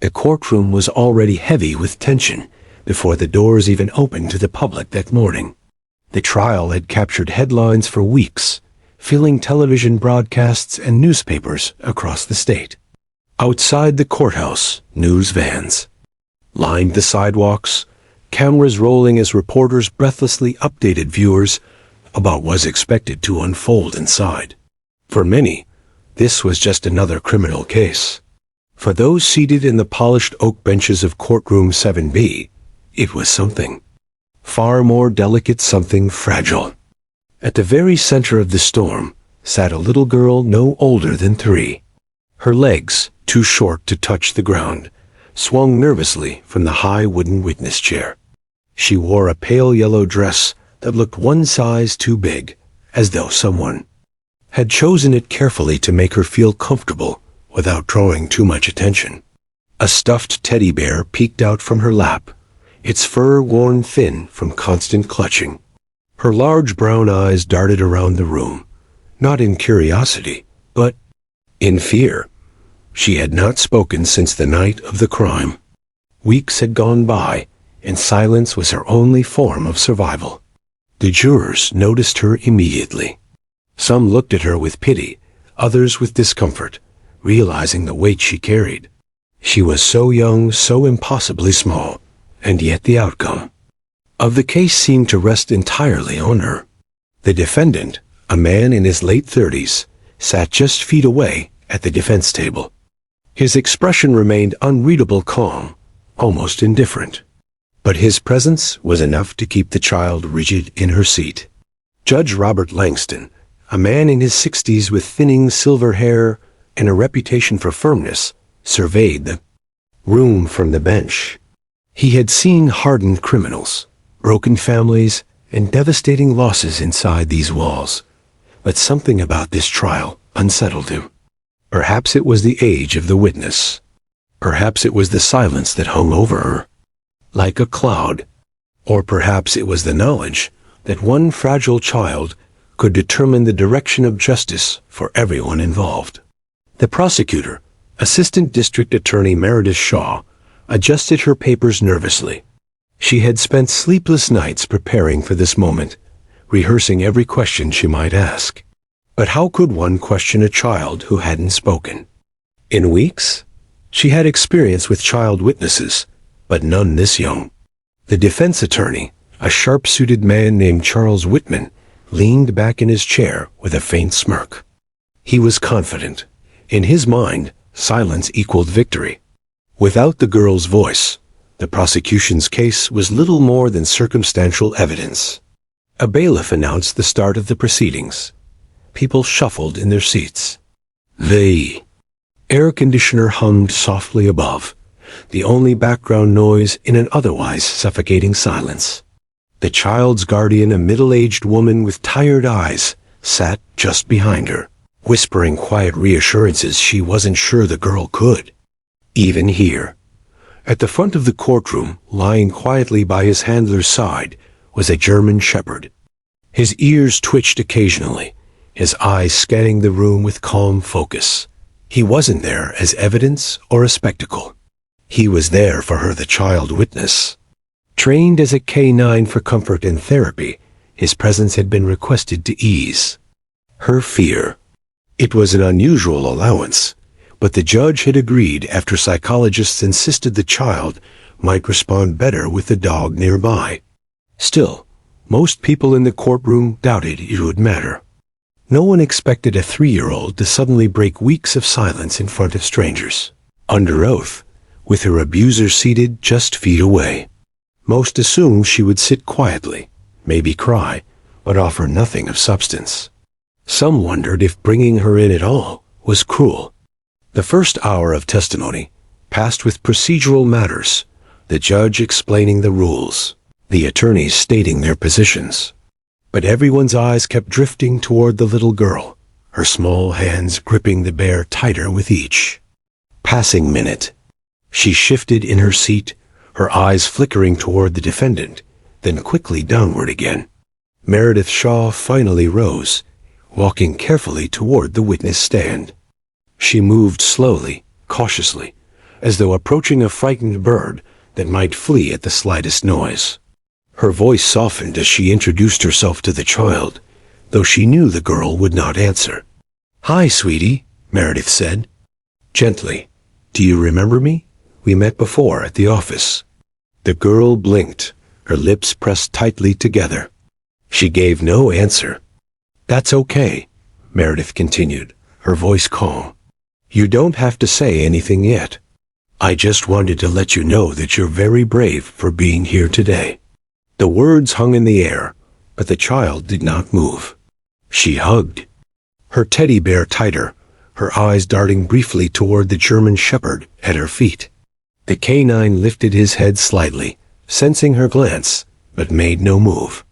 The courtroom was already heavy with tension before the doors even opened to the public that morning. The trial had captured headlines for weeks, filling television broadcasts and newspapers across the state. Outside the courthouse, news vans lined the sidewalks, cameras rolling as reporters breathlessly updated viewers about what was expected to unfold inside. For many, this was just another criminal case. For those seated in the polished oak benches of courtroom 7B, it was something far more delicate, something fragile. At the very center of the storm sat a little girl no older than 3. Her legs, too short to touch the ground, swung nervously from the high wooden witness chair. She wore a pale yellow dress that looked one size too big, as though someone had chosen it carefully to make her feel comfortable without drawing too much attention. A stuffed teddy bear peeked out from her lap, its fur worn thin from constant clutching. Her large brown eyes darted around the room, not in curiosity, but in fear. She had not spoken since the night of the crime. Weeks had gone by, and silence was her only form of survival. The jurors noticed her immediately. Some looked at her with pity, others with discomfort, realizing the weight she carried. She was so young, so impossibly small, and yet the outcome of the case seemed to rest entirely on her. The defendant, a man in his late 30s, sat just feet away at the defense table. His expression remained unreadable calm, almost indifferent. But his presence was enough to keep the child rigid in her seat. Judge Robert Langston, a man in his 60s with thinning silver hair and a reputation for firmness, surveyed the room from the bench. He had seen hardened criminals, broken families, and devastating losses inside these walls. But something about this trial unsettled him. Perhaps it was the age of the witness. Perhaps it was the silence that hung over her, like a cloud. Or perhaps it was the knowledge that one fragile child could determine the direction of justice for everyone involved. The prosecutor, Assistant District Attorney Meredith Shaw, adjusted her papers nervously. She had spent sleepless nights preparing for this moment, rehearsing every question she might ask. But how could one question a child who hadn't spoken? In weeks, she had experience with child witnesses, but none this young. The defense attorney, a sharp-suited man named Charles Whitman, leaned back in his chair with a faint smirk. He was confident. In his mind, silence equaled victory. Without the girl's voice, the prosecution's case was little more than circumstantial evidence. A bailiff announced the start of the proceedings. People shuffled in their seats. The air conditioner hummed softly above, the only background noise in an otherwise suffocating silence. The child's guardian, a middle-aged woman with tired eyes, sat just behind her, whispering quiet reassurances she wasn't sure the girl could even hear. At the front of the courtroom, lying quietly by his handler's side, was a German shepherd. His ears twitched occasionally, his eyes scanning the room with calm focus. He wasn't there as evidence or a spectacle. He was there for her, the child witness. Trained as a K-9 for comfort and therapy, his presence had been requested to ease her fear. It was an unusual allowance, but the judge had agreed after psychologists insisted the child might respond better with the dog nearby. Still, most people in the courtroom doubted it would matter. No one expected a 3-year-old to suddenly break weeks of silence in front of strangers, under oath, with her abuser seated just feet away. Most assumed she would sit quietly, maybe cry, but offer nothing of substance. Some wondered if bringing her in at all was cruel. The first hour of testimony passed with procedural matters, the judge explaining the rules, the attorneys stating their positions. But everyone's eyes kept drifting toward the little girl, her small hands gripping the bear tighter with each passing minute. She shifted in her seat, her eyes flickering toward the defendant, then quickly downward again. Meredith Shaw finally rose, walking carefully toward the witness stand. She moved slowly, cautiously, as though approaching a frightened bird that might flee at the slightest noise. Her voice softened as she introduced herself to the child, though she knew the girl would not answer. "Hi, sweetie," Meredith said, gently. "Do you remember me? We met before at the office." The girl blinked, her lips pressed tightly together. She gave no answer. "That's okay," Meredith continued, her voice calm. "You don't have to say anything yet. I just wanted to let you know that you're very brave for being here today." The words hung in the air, but the child did not move. She hugged her teddy bear tighter, her eyes darting briefly toward the German shepherd at her feet. The canine lifted his head slightly, sensing her glance, but made no move.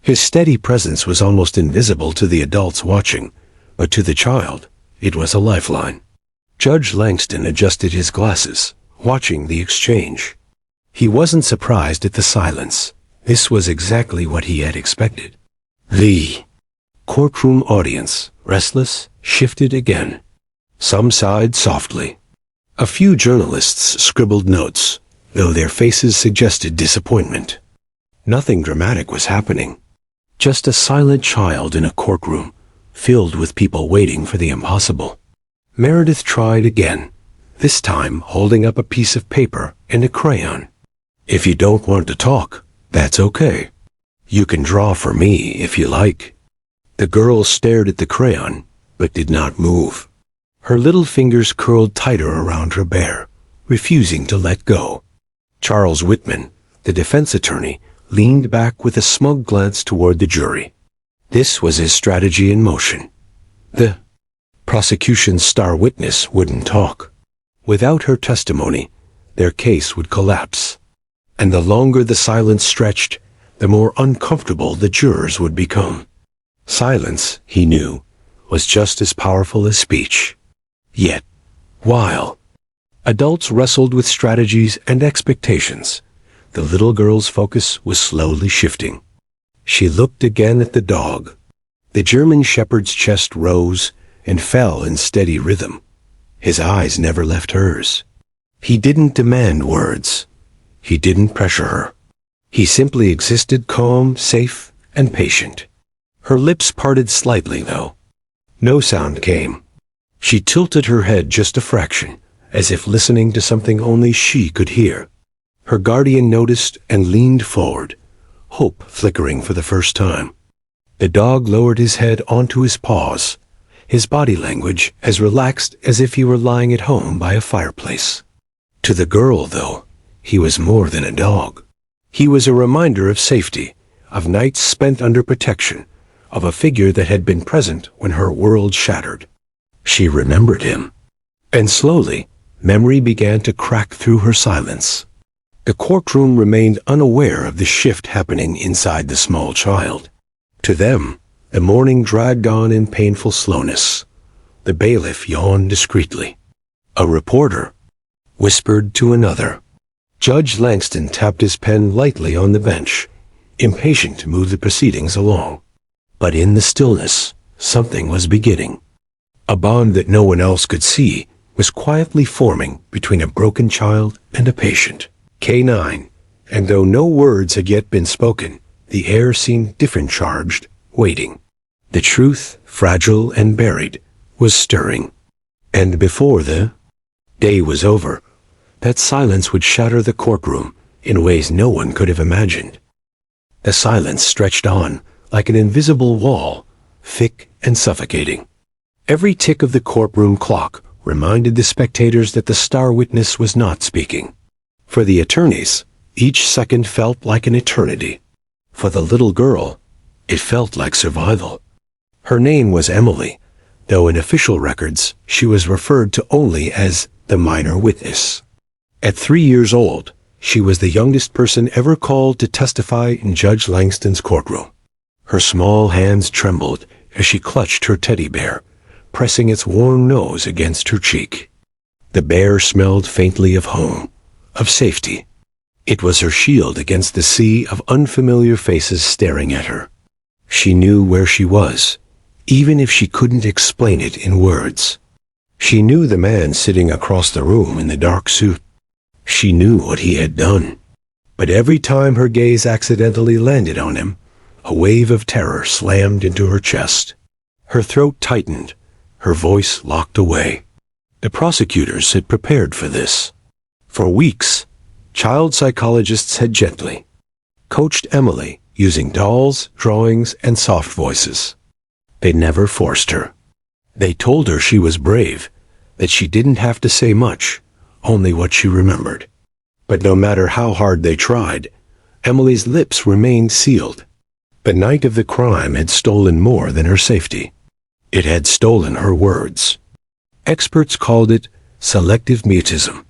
His steady presence was almost invisible to the adults watching, but to the child, it was a lifeline. Judge Langston adjusted his glasses, watching the exchange. He wasn't surprised at the silence. This was exactly what he had expected. The courtroom audience, restless, shifted again. Some sighed softly. A few journalists scribbled notes, though their faces suggested disappointment. Nothing dramatic was happening. Just a silent child in a courtroom, filled with people waiting for the impossible. Meredith tried again, this time holding up a piece of paper and a crayon. "If you don't want to talk, that's okay. You can draw for me if you like." The girl stared at the crayon, but did not move. Her little fingers curled tighter around her bear, refusing to let go. Charles Whitman, the defense attorney, leaned back with a smug glance toward the jury. This was his strategy in motion. The prosecution's star witness wouldn't talk. Without her testimony, their case would collapse. And the longer the silence stretched, the more uncomfortable the jurors would become. Silence, he knew, was just as powerful as speech. Yet, while adults wrestled with strategies and expectations, the little girl's focus was slowly shifting. She looked again at the dog. The German shepherd's chest rose and fell in steady rhythm. His eyes never left hers. He didn't demand words. He didn't pressure her. He simply existed calm, safe, and patient. Her lips parted slightly, though. No sound came. She tilted her head just a fraction, as if listening to something only she could hear. Her guardian noticed and leaned forward, hope flickering for the first time. The dog lowered his head onto his paws, his body language as relaxed as if he were lying at home by a fireplace. To the girl, though, he was more than a dog. He was a reminder of safety, of nights spent under protection, of a figure that had been present when her world shattered. She remembered him. And slowly, memory began to crack through her silence. The courtroom remained unaware of the shift happening inside the small child. To them, the morning dragged on in painful slowness. The bailiff yawned discreetly. A reporter whispered to another. Judge Langston tapped his pen lightly on the bench, impatient to move the proceedings along. But in the stillness, something was beginning. A bond that no one else could see was quietly forming between a broken child and a patient. K9, and though no words had yet been spoken, the air seemed different charged, waiting. The truth, fragile and buried, was stirring. And before the day was over, that silence would shatter the courtroom in ways no one could have imagined. The silence stretched on like an invisible wall, thick and suffocating. Every tick of the courtroom clock reminded the spectators that the star witness was not speaking. For the attorneys, each second felt like an eternity. For the little girl, it felt like survival. Her name was Emily, though in official records she was referred to only as the minor witness. At 3 years old, she was the youngest person ever called to testify in Judge Langston's courtroom. Her small hands trembled as she clutched her teddy bear, pressing its warm nose against her cheek. The bear smelled faintly of home, of safety. It was her shield against the sea of unfamiliar faces staring at her. She knew where she was, even if she couldn't explain it in words. She knew the man sitting across the room in the dark suit. She knew what he had done. But every time her gaze accidentally landed on him, a wave of terror slammed into her chest. Her throat tightened, her voice locked away. The prosecutors had prepared for this. For weeks, child psychologists had gently coached Emily using dolls, drawings, and soft voices. They never forced her. They told her she was brave, that she didn't have to say much, only what she remembered. But no matter how hard they tried, Emily's lips remained sealed. The night of the crime had stolen more than her safety. It had stolen her words. Experts called it selective mutism,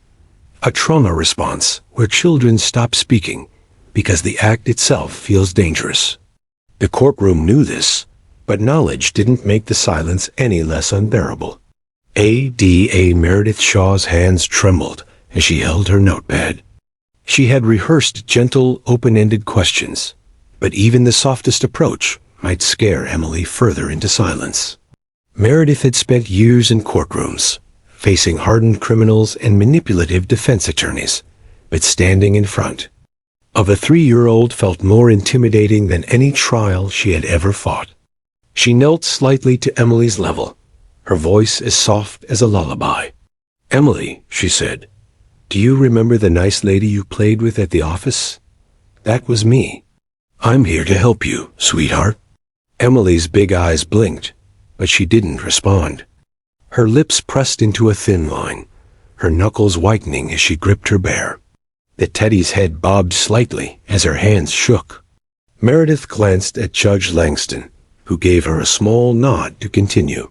a trauma response where children stop speaking because the act itself feels dangerous. The courtroom knew this, but knowledge didn't make the silence any less unbearable. A.D.A. Meredith Shaw's hands trembled as she held her notepad. She had rehearsed gentle, open-ended questions, but even the softest approach might scare Emily further into silence. Meredith had spent years in courtrooms, facing hardened criminals and manipulative defense attorneys, but standing in front of a 3-year-old felt more intimidating than any trial she had ever fought. She knelt slightly to Emily's level, her voice as soft as a lullaby. "Emily," she said, "do you remember the nice lady you played with at the office? That was me. I'm here to help you, sweetheart." Emily's big eyes blinked, but she didn't respond. Her lips pressed into a thin line, her knuckles whitening as she gripped her bear. The teddy's head bobbed slightly as her hands shook. Meredith glanced at Judge Langston, who gave her a small nod to continue.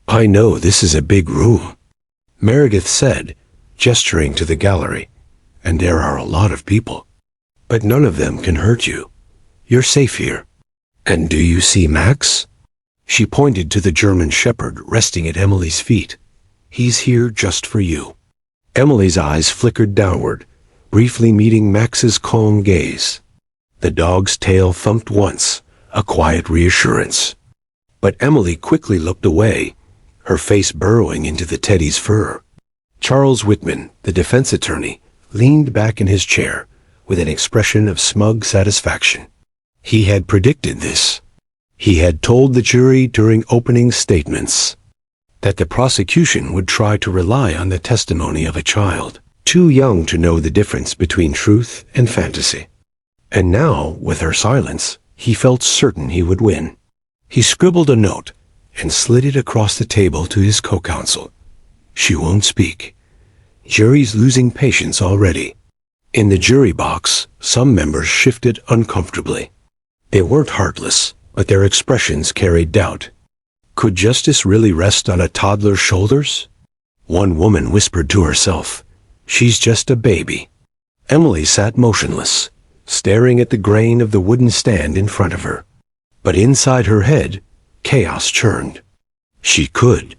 "I know this is a big room," Meredith said, gesturing to the gallery, "and there are a lot of people. But none of them can hurt you. You're safe here. And do you see Max?" She pointed to the German shepherd resting at Emily's feet. "He's here just for you." Emily's eyes flickered downward, briefly meeting Max's calm gaze. The dog's tail thumped once, a quiet reassurance. But Emily quickly looked away, her face burrowing into the teddy's fur. Charles Whitman, the defense attorney, leaned back in his chair with an expression of smug satisfaction. He had predicted this. He had told the jury during opening statements that the prosecution would try to rely on the testimony of a child, too young to know the difference between truth and fantasy. And now, with her silence, he felt certain he would win. He scribbled a note and slid it across the table to his co-counsel. "She won't speak. Jury's losing patience already." In the jury box, some members shifted uncomfortably. They weren't heartless, but their expressions carried doubt. Could justice really rest on a toddler's shoulders? One woman whispered to herself, "She's just a baby." Emily sat motionless, staring at the grain of the wooden stand in front of her. But inside her head, chaos churned. She could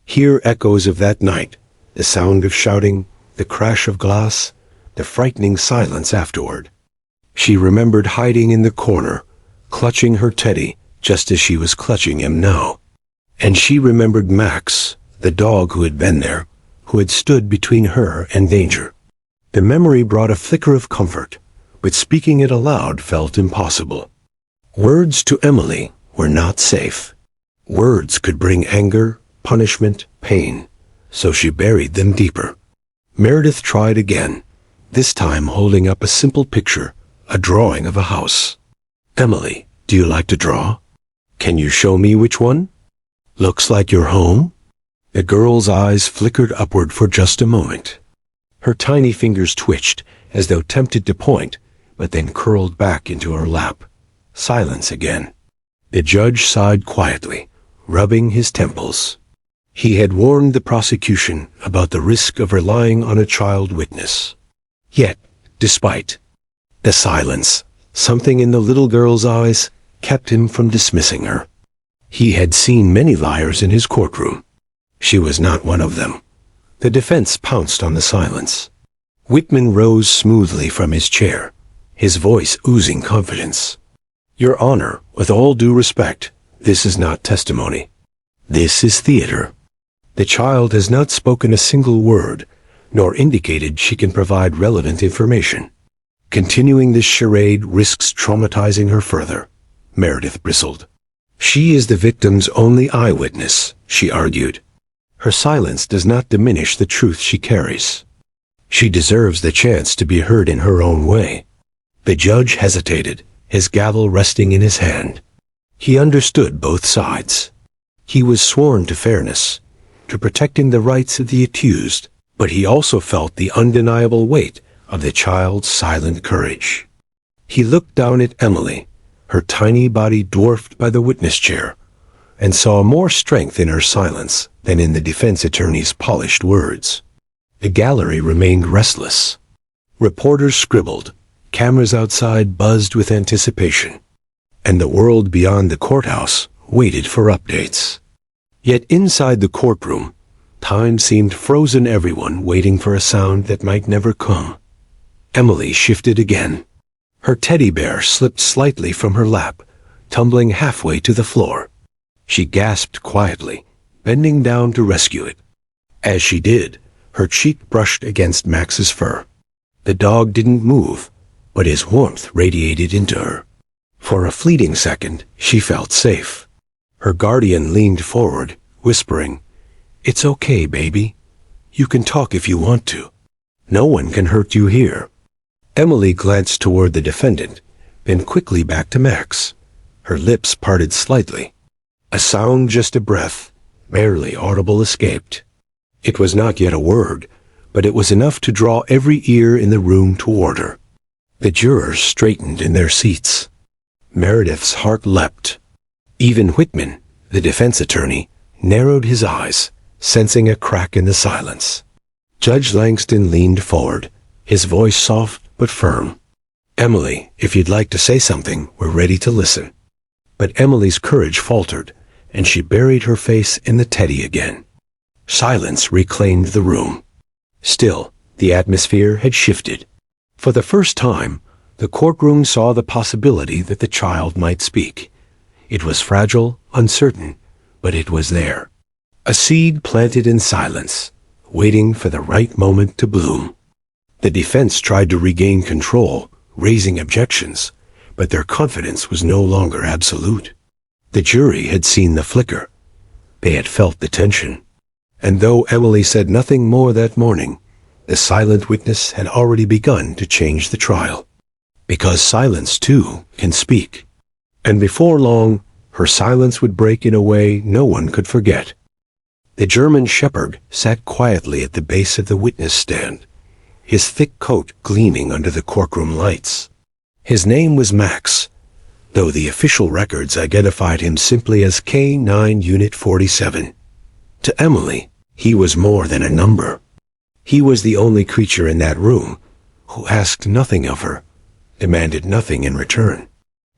hear echoes of that night, the sound of shouting, the crash of glass, the frightening silence afterward. She remembered hiding in the corner, clutching her teddy just as she was clutching him now. And she remembered Max, the dog who had been there, who had stood between her and danger. The memory brought a flicker of comfort, but speaking it aloud felt impossible. Words to Emily were not safe. Words could bring anger, punishment, pain, so she buried them deeper. Meredith tried again, this time holding up a simple picture, a drawing of a house. "Emily, do you like to draw? Can you show me which one? Looks like your home?" The girl's eyes flickered upward for just a moment. Her tiny fingers twitched, as though tempted to point, but then curled back into her lap. Silence again. The judge sighed quietly, rubbing his temples. He had warned the prosecution about the risk of relying on a child witness. Yet, despite the silence, something in the little girl's eyes kept him from dismissing her. He had seen many liars in his courtroom. She was not one of them. The defense pounced on the silence. Whitman rose smoothly from his chair, his voice oozing confidence. "Your Honor, with all due respect, this is not testimony. This is theater." The child has not spoken a single word, nor indicated she can provide relevant information. Continuing this charade risks traumatizing her further. Meredith bristled. She is the victim's only eyewitness, she argued. Her silence does not diminish the truth she carries. She deserves the chance to be heard in her own way. The judge hesitated, his gavel resting in his hand. He understood both sides. He was sworn to fairness, to protecting the rights of the accused, but he also felt the undeniable weight of the child's silent courage. He looked down at Emily, her tiny body dwarfed by the witness chair, and saw more strength in her silence than in the defense attorney's polished words. The gallery remained restless. Reporters scribbled, cameras outside buzzed with anticipation, and the world beyond the courthouse waited for updates. Yet inside the courtroom, time seemed frozen, everyone waiting for a sound that might never come. Emily shifted again. Her teddy bear slipped slightly from her lap, tumbling halfway to the floor. She gasped quietly, bending down to rescue it. As she did, her cheek brushed against Max's fur. The dog didn't move, but his warmth radiated into her. For a fleeting second, she felt safe. Her guardian leaned forward, whispering, "It's okay, baby. You can talk if you want to. No one can hurt you here." Emily glanced toward the defendant, then quickly back to Max. Her lips parted slightly. A sound, just a breath, barely audible, escaped. It was not yet a word, but it was enough to draw every ear in the room toward her. The jurors straightened in their seats. Meredith's heart leapt. Even Whitman, the defense attorney, narrowed his eyes, sensing a crack in the silence. Judge Langston leaned forward, his voice soft but firm. "Emily, if you'd like to say something, we're ready to listen." But Emily's courage faltered, and she buried her face in the teddy again. Silence reclaimed the room. Still, the atmosphere had shifted. For the first time, the courtroom saw the possibility that the child might speak. It was fragile, uncertain, but it was there. A seed planted in silence, waiting for the right moment to bloom. The defense tried to regain control, raising objections, but their confidence was no longer absolute. The jury had seen the flicker. They had felt the tension. And though Emily said nothing more that morning, the silent witness had already begun to change the trial. Because silence, too, can speak. And before long, her silence would break in a way no one could forget. The German shepherd sat quietly at the base of the witness stand, his thick coat gleaming under the courtroom lights. His name was Max, though the official records identified him simply as K9 Unit 47. To Emily, he was more than a number. He was the only creature in that room who asked nothing of her, demanded nothing in return.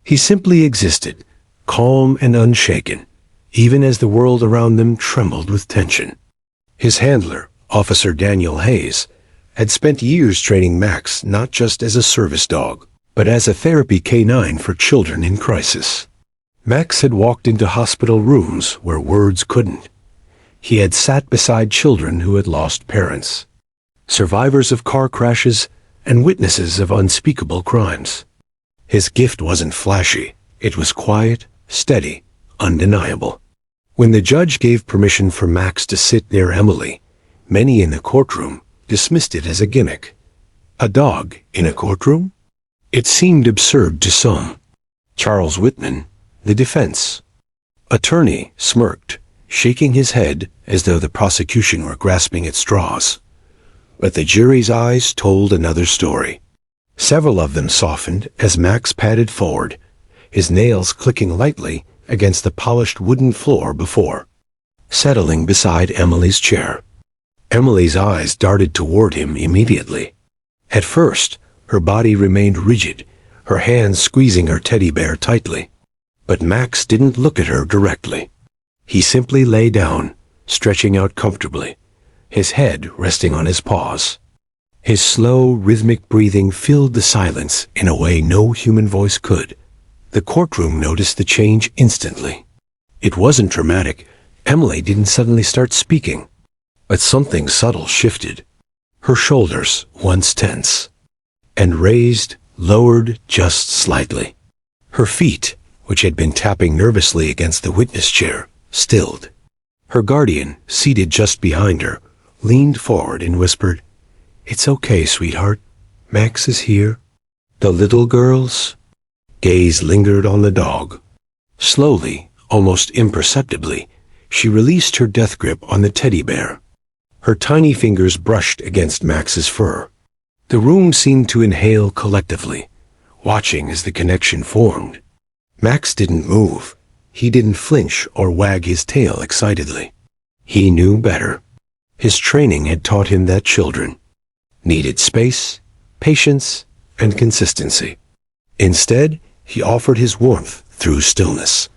He simply existed, calm and unshaken, even as the world around them trembled with tension. His handler, Officer Daniel Hayes, had spent years training Max not just as a service dog, but as a therapy canine for children in crisis. Max had walked into hospital rooms where words couldn't. He had sat beside children who had lost parents, survivors of car crashes, and witnesses of unspeakable crimes. His gift wasn't flashy. It was quiet, steady, undeniable. When the judge gave permission for Max to sit near Emily, many in the courtroom dismissed it as a gimmick. A dog in a courtroom? It seemed absurd to some. Charles Whitman, the defense attorney, smirked, shaking his head as though the prosecution were grasping at straws. But the jury's eyes told another story. Several of them softened as Max padded forward, his nails clicking lightly against the polished wooden floor before, settling beside Emily's chair. Emily's eyes darted toward him immediately. At first, her body remained rigid, her hands squeezing her teddy bear tightly. But Max didn't look at her directly. He simply lay down, stretching out comfortably, his head resting on his paws. His slow, rhythmic breathing filled the silence in a way no human voice could. The courtroom noticed the change instantly. It wasn't dramatic. Emily didn't suddenly start speaking. But something subtle shifted. Her shoulders, once tense, and raised, lowered just slightly. Her feet, which had been tapping nervously against the witness chair, stilled. Her guardian, seated just behind her, leaned forward and whispered, "It's okay, sweetheart. Max is here." The little girl's gaze lingered on the dog. Slowly, almost imperceptibly, she released her death grip on the teddy bear. Her tiny fingers brushed against Max's fur. The room seemed to inhale collectively, watching as the connection formed. Max didn't move. He didn't flinch or wag his tail excitedly. He knew better. His training had taught him that children needed space, patience, and consistency. Instead, he offered his warmth through stillness,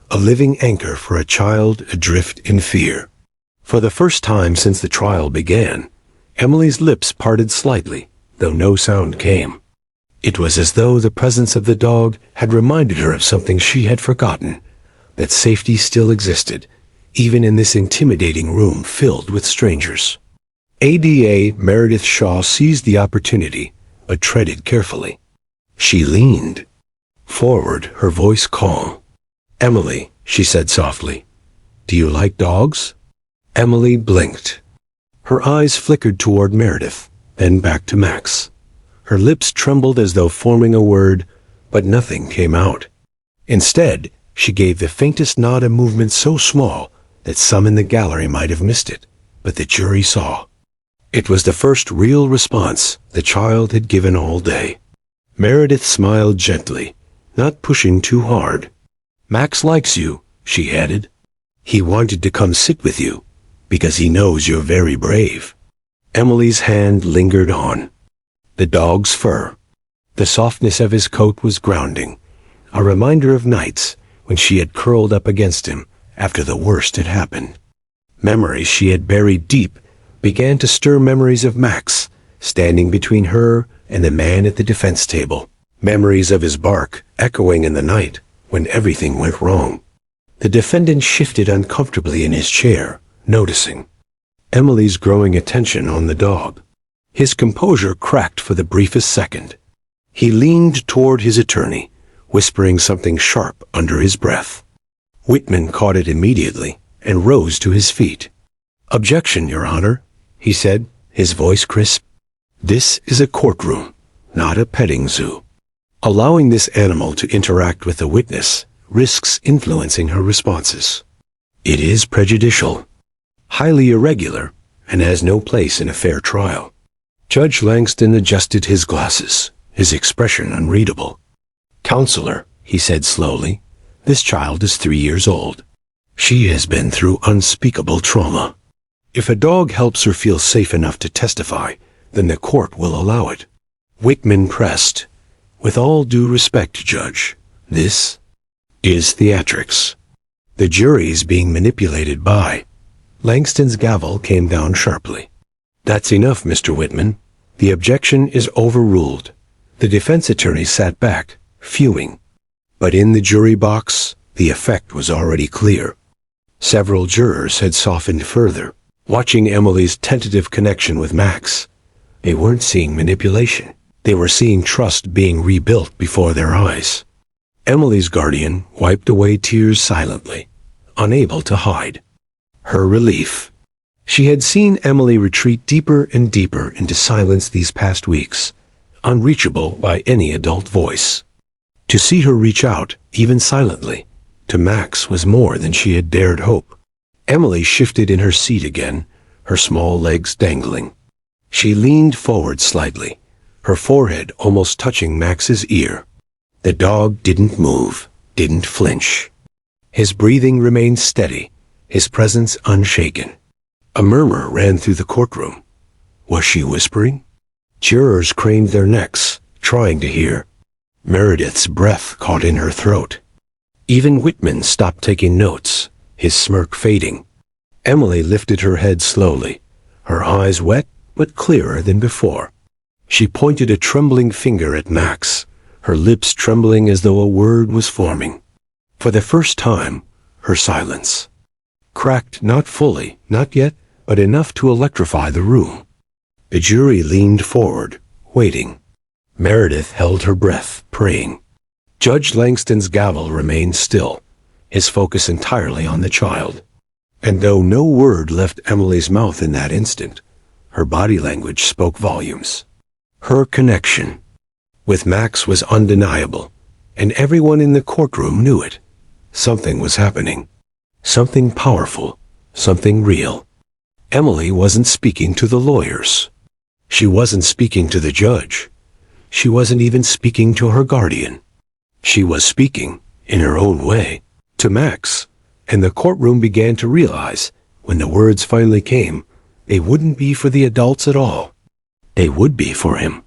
a living anchor for a child adrift in fear. For the first time since the trial began, Emily's lips parted slightly, though no sound came. It was as though the presence of the dog had reminded her of something she had forgotten, that safety still existed, even in this intimidating room filled with strangers. ADA Meredith Shaw seized the opportunity, but treaded carefully. She leaned forward, her voice calm. "Emily," she said softly, "do you like dogs?" Emily blinked. Her eyes flickered toward Meredith, then back to Max. Her lips trembled as though forming a word, but nothing came out. Instead, she gave the faintest nod, a movement so small that some in the gallery might have missed it, but the jury saw. It was the first real response the child had given all day. Meredith smiled gently, not pushing too hard. "Max likes you," she added. "He wanted to come sit with you, because he knows you're very brave." Emily's hand lingered on the dog's fur. The softness of his coat was grounding, a reminder of nights when she had curled up against him after the worst had happened. Memories she had buried deep began to stir, memories of Max standing between her and the man at the defense table, memories of his bark echoing in the night when everything went wrong. The defendant shifted uncomfortably in his chair, noticing Emily's growing attention on the dog. His composure cracked for the briefest second. He leaned toward his attorney, whispering something sharp under his breath. Whitman caught it immediately and rose to his feet. "Objection, Your Honor," he said, his voice crisp. "This is a courtroom, not a petting zoo. Allowing this animal to interact with the witness risks influencing her responses. It is prejudicial, highly irregular, and has no place in a fair trial." Judge Langston adjusted his glasses, his expression unreadable. "Counselor," he said slowly, "this child is 3 years old. She has been through unspeakable trauma. If a dog helps her feel safe enough to testify, then the court will allow it." Whitman pressed, "With all due respect, Judge, this is theatrics. The jury is being manipulated by—" Langston's gavel came down sharply. "That's enough, Mr. Whitman. The objection is overruled." The defense attorney sat back, fuming. But in the jury box, the effect was already clear. Several jurors had softened further, watching Emily's tentative connection with Max. They weren't seeing manipulation. They were seeing trust being rebuilt before their eyes. Emily's guardian wiped away tears silently, unable to hide her relief. She had seen Emily retreat deeper and deeper into silence these past weeks, unreachable by any adult voice. To see her reach out, even silently, to Max was more than she had dared hope. Emily shifted in her seat again, her small legs dangling. She leaned forward slightly, her forehead almost touching Max's ear. The dog didn't move, didn't flinch. His breathing remained steady, his presence unshaken. A murmur ran through the courtroom. Was she whispering? Jurors craned their necks, trying to hear. Meredith's breath caught in her throat. Even Whitman stopped taking notes, his smirk fading. Emily lifted her head slowly, her eyes wet but clearer than before. She pointed a trembling finger at Max, her lips trembling as though a word was forming. For the first time, her silence cracked, not fully, not yet, but enough to electrify the room. The jury leaned forward, waiting. Meredith held her breath, praying. Judge Langston's gavel remained still, his focus entirely on the child. And though no word left Emily's mouth in that instant, her body language spoke volumes. Her connection with Max was undeniable, and everyone in the courtroom knew it. Something was happening. Something powerful. Something real. Emily wasn't speaking to the lawyers. She wasn't speaking to the judge. She wasn't even speaking to her guardian. She was speaking, in her own way, to Max, and the courtroom began to realize, when the words finally came, they wouldn't be for the adults at all. They would be for him.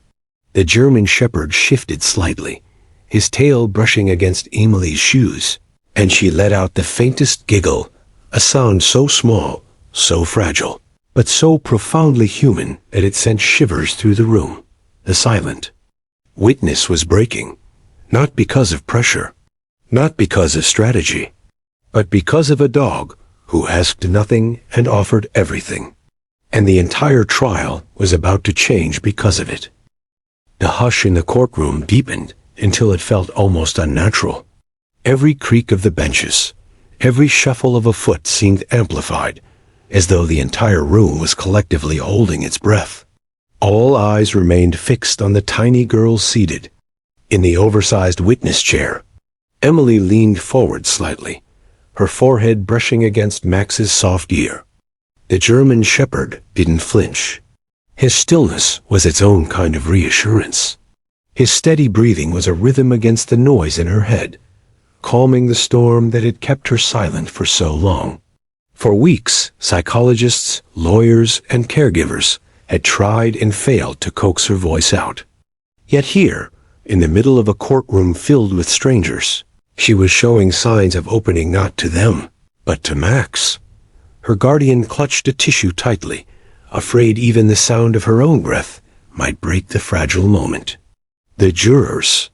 The German shepherd shifted slightly, his tail brushing against Emily's shoes, and she let out the faintest giggle, a sound so small, so fragile, but so profoundly human that it sent shivers through the room. The silent witness was breaking, not because of pressure, not because of strategy, but because of a dog who asked nothing and offered everything. And the entire trial was about to change because of it. The hush in the courtroom deepened until it felt almost unnatural. Every creak of the benches, every shuffle of a foot seemed amplified, as though the entire room was collectively holding its breath. All eyes remained fixed on the tiny girl seated in the oversized witness chair. Emily leaned forward slightly, her forehead brushing against Max's soft ear. The German shepherd didn't flinch. His stillness was its own kind of reassurance. His steady breathing was a rhythm against the noise in her head, calming the storm that had kept her silent for so long. For weeks, psychologists, lawyers, and caregivers had tried and failed to coax her voice out. Yet here, in the middle of a courtroom filled with strangers, she was showing signs of opening not to them, but to Max. Her guardian clutched a tissue tightly, afraid even the sound of her own breath might break the fragile moment. The jurors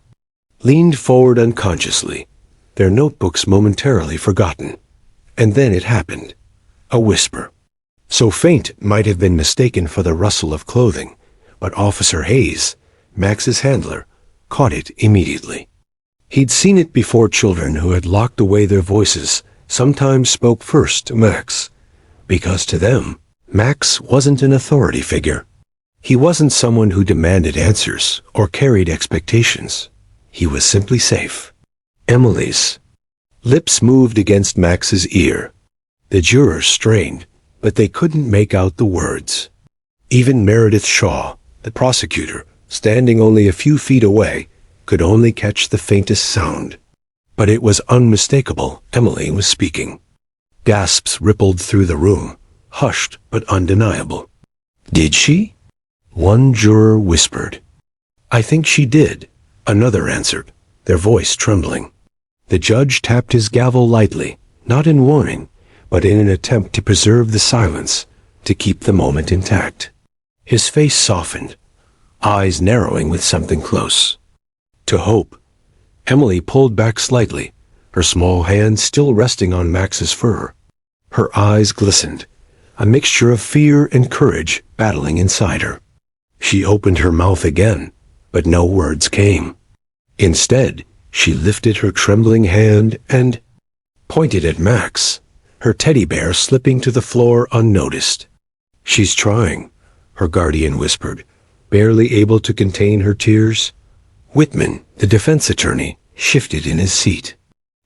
leaned forward unconsciously, their notebooks momentarily forgotten. And then it happened. A whisper. So faint it might have been mistaken for the rustle of clothing, but Officer Hayes, Max's handler, caught it immediately. He'd seen it before. Children who had locked away their voices sometimes spoke first to Max, because to them, Max wasn't an authority figure. He wasn't someone who demanded answers or carried expectations. He was simply safe. Emily's lips moved against Max's ear. The jurors strained, but they couldn't make out the words. Even Meredith Shaw, the prosecutor, standing only a few feet away, could only catch the faintest sound. But it was unmistakable. Emily was speaking. Gasps rippled through the room, hushed but undeniable. Did she? One juror whispered. I think she did, another answered, their voice trembling. The judge tapped his gavel lightly, not in warning, but in an attempt to preserve the silence, to keep the moment intact. His face softened, eyes narrowing with something close to hope. Emily pulled back slightly, her small hand still resting on Max's fur. Her eyes glistened, a mixture of fear and courage battling inside her. She opened her mouth again, but no words came. Instead, she lifted her trembling hand and pointed at Max, her teddy bear slipping to the floor unnoticed. She's trying, her guardian whispered, barely able to contain her tears. Whitman, the defense attorney, shifted in his seat.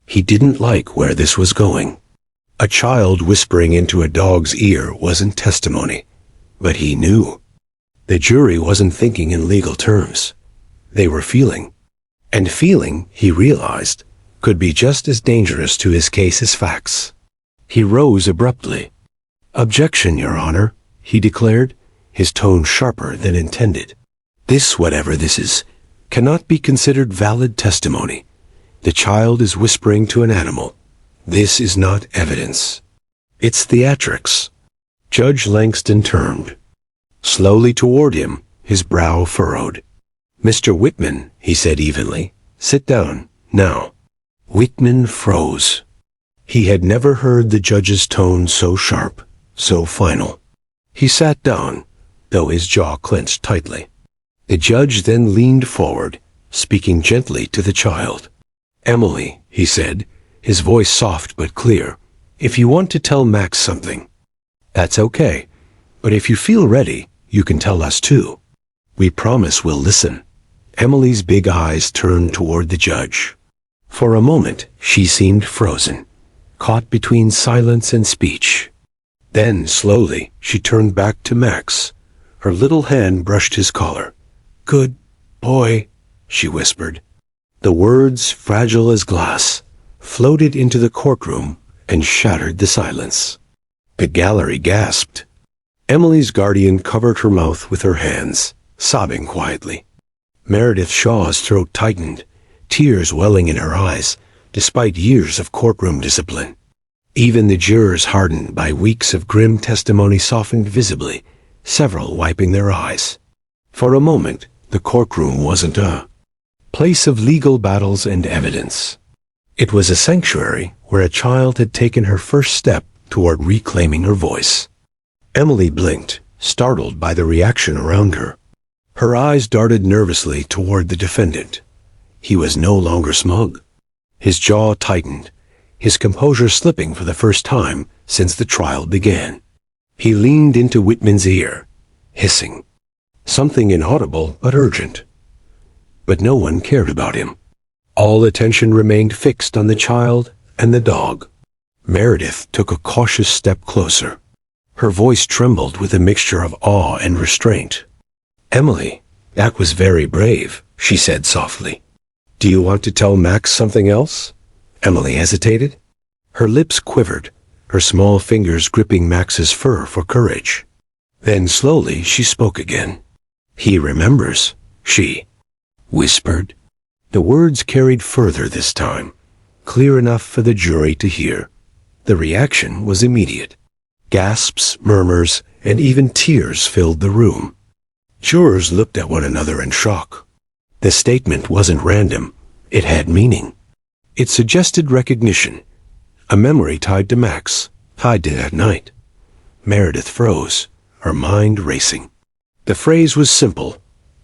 He didn't like where this was going. A child whispering into a dog's ear wasn't testimony, but he knew. The jury wasn't thinking in legal terms. They were feeling. And feeling, he realized, could be just as dangerous to his case as facts. He rose abruptly. Objection, Your Honor, he declared, his tone sharper than intended. This, whatever this is, cannot be considered valid testimony. The child is whispering to an animal. This is not evidence. It's theatrics. Judge Langston turned slowly toward him, his brow furrowed. Mr. Whitman, he said evenly, sit down, now. Whitman froze. He had never heard the judge's tone so sharp, so final. He sat down, though his jaw clenched tightly. The judge then leaned forward, speaking gently to the child. "Emily," he said, his voice soft but clear, "if you want to tell Max something, that's okay. But if you feel ready, you can tell us too. We promise we'll listen." Emily's big eyes turned toward the judge. For a moment, she seemed frozen, caught between silence and speech. Then, slowly, she turned back to Max. Her little hand brushed his collar. "Good boy," she whispered. The words, fragile as glass, floated into the courtroom and shattered the silence. The gallery gasped. Emily's guardian covered her mouth with her hands, sobbing quietly. Meredith Shaw's throat tightened, tears welling in her eyes, despite years of courtroom discipline. Even the jurors, hardened by weeks of grim testimony, softened visibly, several wiping their eyes. For a moment, the courtroom wasn't a place of legal battles and evidence. It was a sanctuary where a child had taken her first step toward reclaiming her voice. Emily blinked, startled by the reaction around her. Her eyes darted nervously toward the defendant. He was no longer smug. His jaw tightened, his composure slipping for the first time since the trial began. He leaned into Whitman's ear, hissing, something inaudible but urgent. But no one cared about him. All attention remained fixed on the child and the dog. Meredith took a cautious step closer. Her voice trembled with a mixture of awe and restraint. "Emily, that was very brave," she said softly. "Do you want to tell Max something else?" Emily hesitated. Her lips quivered, her small fingers gripping Max's fur for courage. Then slowly she spoke again. "He remembers," she whispered. The words carried further this time, clear enough for the jury to hear. The reaction was immediate. Gasps, murmurs, and even tears filled the room. Jurors looked at one another in shock. The statement wasn't random. It had meaning. It suggested recognition, a memory tied to Max, tied to that night. Meredith froze, her mind racing. The phrase was simple,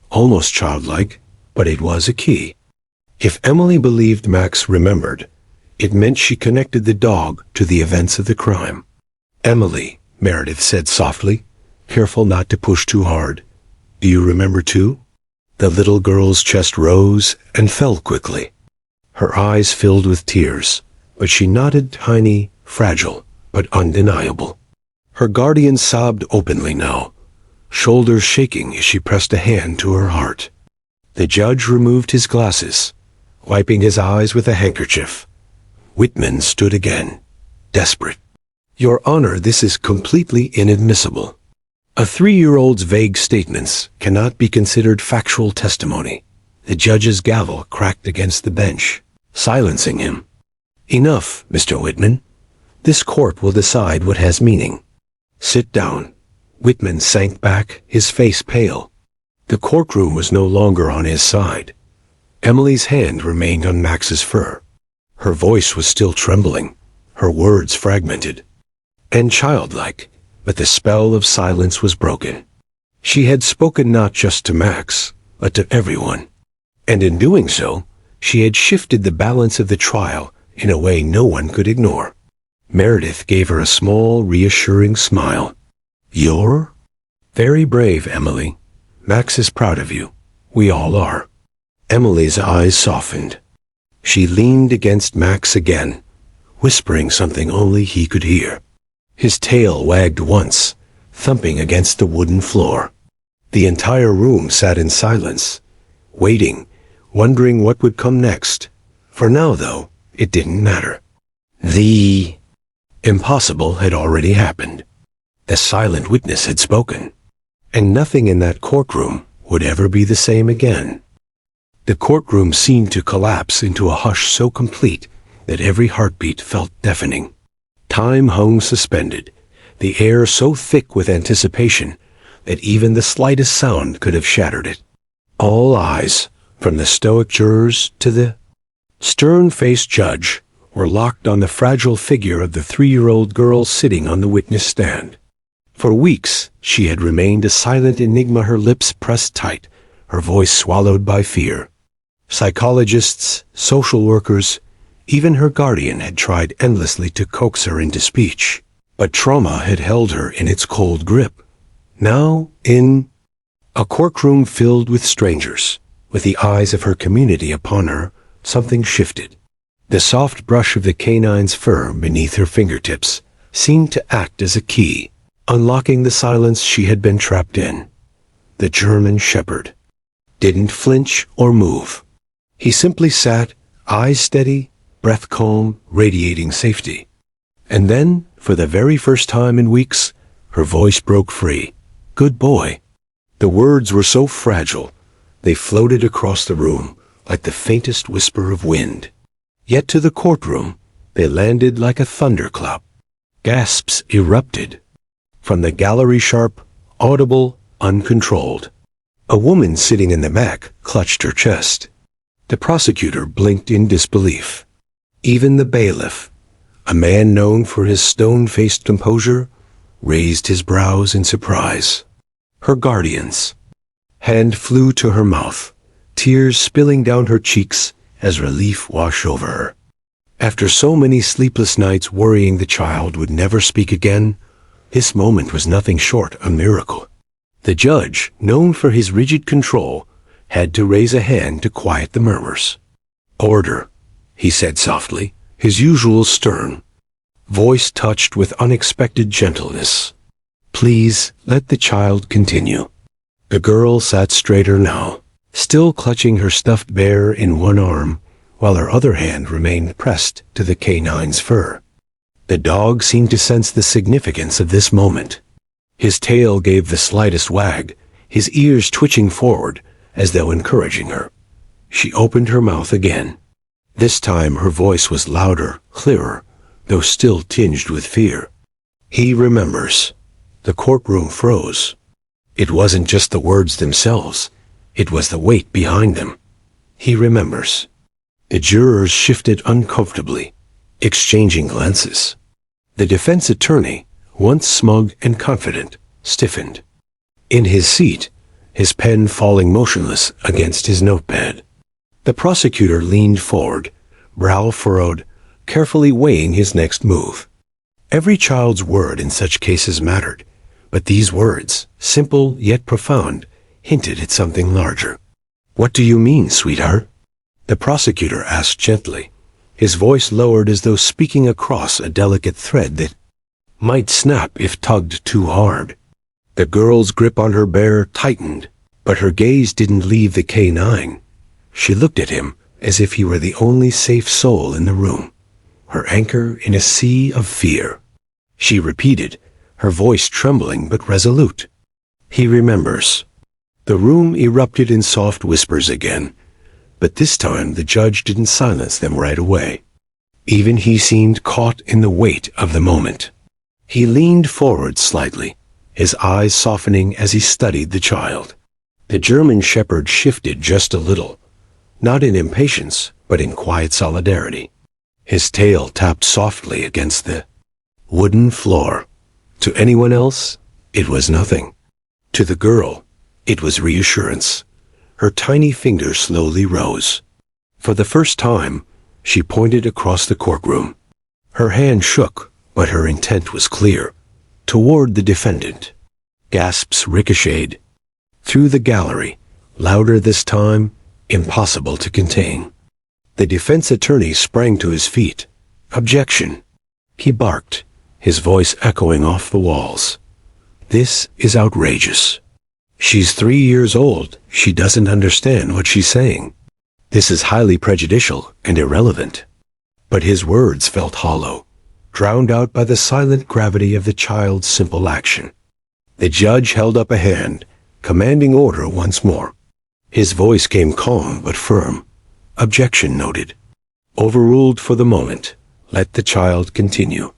almost childlike, but it was a key. If Emily believed Max remembered, it meant she connected the dog to the events of the crime. "Emily," Meredith said softly, careful not to push too hard, "do you remember too?" The little girl's chest rose and fell quickly. Her eyes filled with tears, but she nodded, tiny, fragile, but undeniable. Her guardian sobbed openly now, shoulders shaking as she pressed a hand to her heart. The judge removed his glasses, wiping his eyes with a handkerchief. Whitman stood again, desperate. "Your Honor, this is completely inadmissible. A 3-year-old's vague statements cannot be considered factual testimony." The judge's gavel cracked against the bench, silencing him. "Enough, Mr. Whitman. This court will decide what has meaning. Sit down." Whitman sank back, his face pale. The courtroom was no longer on his side. Emily's hand remained on Max's fur. Her voice was still trembling, her words fragmented and childlike, but the spell of silence was broken. She had spoken not just to Max, but to everyone. And in doing so, she had shifted the balance of the trial in a way no one could ignore. Meredith gave her a small, reassuring smile. "You're very brave, Emily. Max is proud of you. We all are." Emily's eyes softened. She leaned against Max again, whispering something only he could hear. His tail wagged once, thumping against the wooden floor. The entire room sat in silence, waiting, wondering what would come next. For now, though, it didn't matter. The impossible had already happened. The silent witness had spoken, and nothing in that courtroom would ever be the same again. The courtroom seemed to collapse into a hush so complete that every heartbeat felt deafening. Time hung suspended, the air so thick with anticipation that even the slightest sound could have shattered it. All eyes, from the stoic jurors to the stern-faced judge, were locked on the fragile figure of the 3-year-old girl sitting on the witness stand. For weeks, she had remained a silent enigma, her lips pressed tight, her voice swallowed by fear. Psychologists, social workers, even her guardian had tried endlessly to coax her into speech, but trauma had held her in its cold grip. Now, in a courtroom filled with strangers, with the eyes of her community upon her, something shifted. The soft brush of the canine's fur beneath her fingertips seemed to act as a key, unlocking the silence she had been trapped in. The German shepherd didn't flinch or move. He simply sat, eyes steady, breath calm, radiating safety. And then, for the very first time in weeks, her voice broke free. "Good boy." The words were so fragile, they floated across the room like the faintest whisper of wind. Yet to the courtroom, they landed like a thunderclap. Gasps erupted. From the gallery, sharp, audible, uncontrolled. A woman sitting in the back clutched her chest. The prosecutor blinked in disbelief. Even the bailiff, a man known for his stone-faced composure, raised his brows in surprise. Her guardian's hand flew to her mouth, tears spilling down her cheeks as relief washed over her. After so many sleepless nights worrying the child would never speak again, this moment was nothing short of a miracle. The judge, known for his rigid control, had to raise a hand to quiet the murmurs. "Order," he said softly, his usual stern voice touched with unexpected gentleness. "Please let the child continue." The girl sat straighter now, still clutching her stuffed bear in one arm, while her other hand remained pressed to the canine's fur. The dog seemed to sense the significance of this moment. His tail gave the slightest wag, his ears twitching forward, as though encouraging her. She opened her mouth again. This time her voice was louder, clearer, though still tinged with fear. "He remembers." The courtroom froze. It wasn't just the words themselves, it was the weight behind them. "He remembers." The jurors shifted uncomfortably, exchanging glances. The defense attorney, once smug and confident, stiffened. In his seat, his pen falling motionless against his notepad. The prosecutor leaned forward, brow furrowed, carefully weighing his next move. Every child's word in such cases mattered, but these words, simple yet profound, hinted at something larger. "What do you mean, sweetheart?" the prosecutor asked gently, his voice lowered as though speaking across a delicate thread that might snap if tugged too hard. The girl's grip on her bear tightened, but her gaze didn't leave the canine. She looked at him as if he were the only safe soul in the room, her anchor in a sea of fear. She repeated, her voice trembling but resolute. "He remembers." The room erupted in soft whispers again, but this time the judge didn't silence them right away. Even he seemed caught in the weight of the moment. He leaned forward slightly, his eyes softening as he studied the child. The German shepherd shifted just a little, not in impatience, but in quiet solidarity. His tail tapped softly against the wooden floor. To anyone else, it was nothing. To the girl, it was reassurance. Her tiny fingers slowly rose. For the first time, she pointed across the courtroom. Her hand shook, but her intent was clear. Toward the defendant. Gasps ricocheted through the gallery, louder this time, impossible to contain. The defense attorney sprang to his feet. "Objection!" He barked, his voice echoing off the walls. "This is outrageous. She's 3 years old. She doesn't understand what she's saying. This is highly prejudicial and irrelevant." But his words felt hollow, drowned out by the silent gravity of the child's simple action. The judge held up a hand, commanding order once more. His voice came calm but firm. "Objection noted. Overruled for the moment. Let the child continue."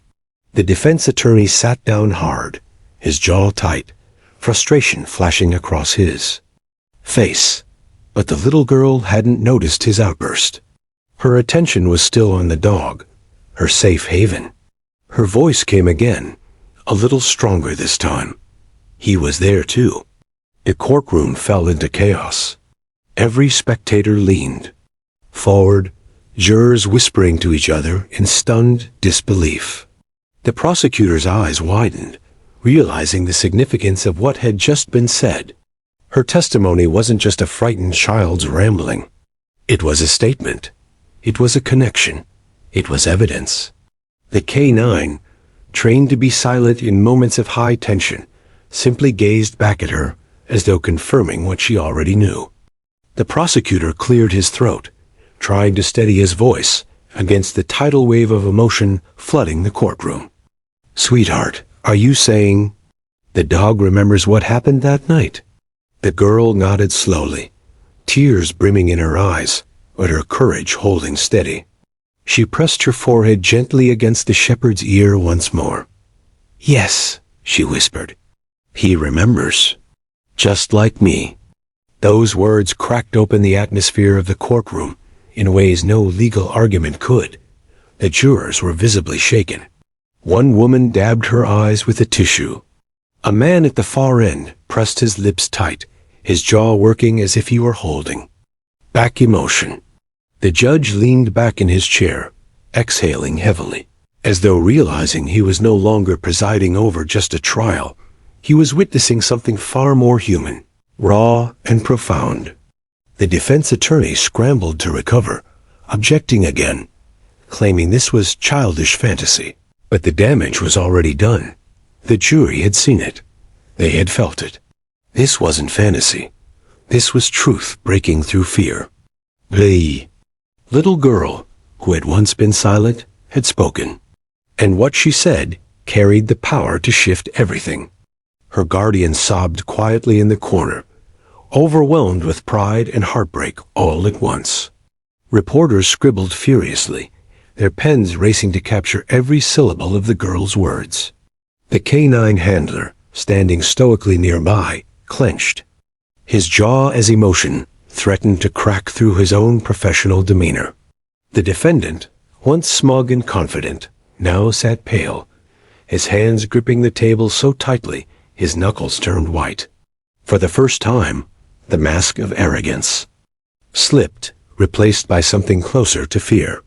The defense attorney sat down hard, his jaw tight, frustration flashing across his face. But the little girl hadn't noticed his outburst. Her attention was still on the dog, her safe haven. Her voice came again, a little stronger this time. He was there too. The courtroom fell into chaos. Every spectator leaned forward, jurors whispering to each other in stunned disbelief. The prosecutor's eyes widened, realizing the significance of what had just been said. Her testimony wasn't just a frightened child's rambling. It was a statement. It was a connection. It was evidence. The K-9, trained to be silent in moments of high tension, simply gazed back at her as though confirming what she already knew. The prosecutor cleared his throat, trying to steady his voice against the tidal wave of emotion flooding the courtroom. "Sweetheart, are you saying the dog remembers what happened that night?" The girl nodded slowly, tears brimming in her eyes, but her courage holding steady. She pressed her forehead gently against the shepherd's ear once more. "Yes," she whispered. "He remembers. Just like me." Those words cracked open the atmosphere of the courtroom in ways no legal argument could. The jurors were visibly shaken. One woman dabbed her eyes with a tissue. A man at the far end pressed his lips tight, his jaw working as if he were holding back emotion. The judge leaned back in his chair, exhaling heavily, as though realizing he was no longer presiding over just a trial. He was witnessing something far more human, raw and profound. The defense attorney scrambled to recover, objecting again, claiming this was childish fantasy. But the damage was already done. The jury had seen it. They had felt it. This wasn't fantasy. This was truth breaking through fear. The little girl, who had once been silent, had spoken. And what she said carried the power to shift everything. Her guardian sobbed quietly in the corner, overwhelmed with pride and heartbreak all at once. Reporters scribbled furiously, their pens racing to capture every syllable of the girl's words. The K-9 handler, standing stoically nearby, clenched. His jaw as emotion threatened to crack through his own professional demeanor. The defendant, once smug and confident, now sat pale, his hands gripping the table so tightly his knuckles turned white. For the first time, the mask of arrogance slipped, replaced by something closer to fear.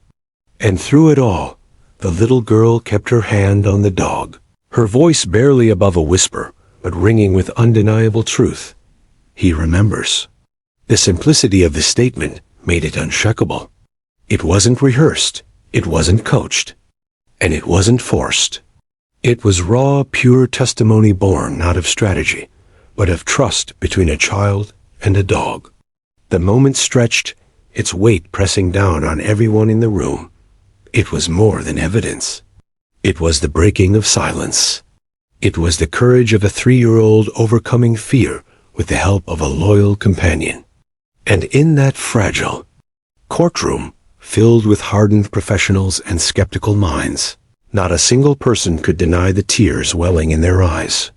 And through it all, the little girl kept her hand on the dog, her voice barely above a whisper, but ringing with undeniable truth. He remembers. The simplicity of the statement made it unshakable. It wasn't rehearsed, it wasn't coached, and it wasn't forced. It was raw, pure testimony born not of strategy, but of trust between a child and a dog. The moment stretched, its weight pressing down on everyone in the room. It was more than evidence. It was the breaking of silence. It was the courage of a 3-year-old overcoming fear with the help of a loyal companion. And in that fragile courtroom, filled with hardened professionals and skeptical minds, not a single person could deny the tears welling in their eyes.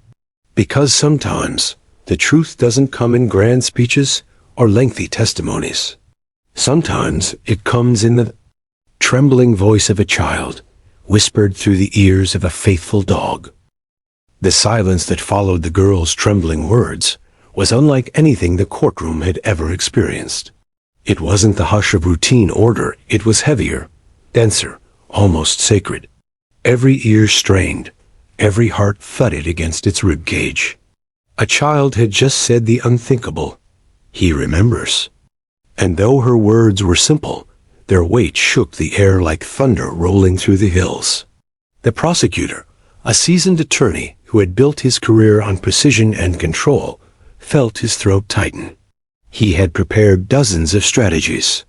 Because sometimes the truth doesn't come in grand speeches or lengthy testimonies. Sometimes it comes in the trembling voice of a child, whispered through the ears of a faithful dog. The silence that followed the girl's trembling words was unlike anything the courtroom had ever experienced. It wasn't the hush of routine order, it was heavier, denser, almost sacred. Every ear strained, every heart thudded against its ribcage. A child had just said the unthinkable. He remembers. And though her words were simple, their weight shook the air like thunder rolling through the hills. The prosecutor, a seasoned attorney who had built his career on precision and control, felt his throat tighten. He had prepared dozens of strategies,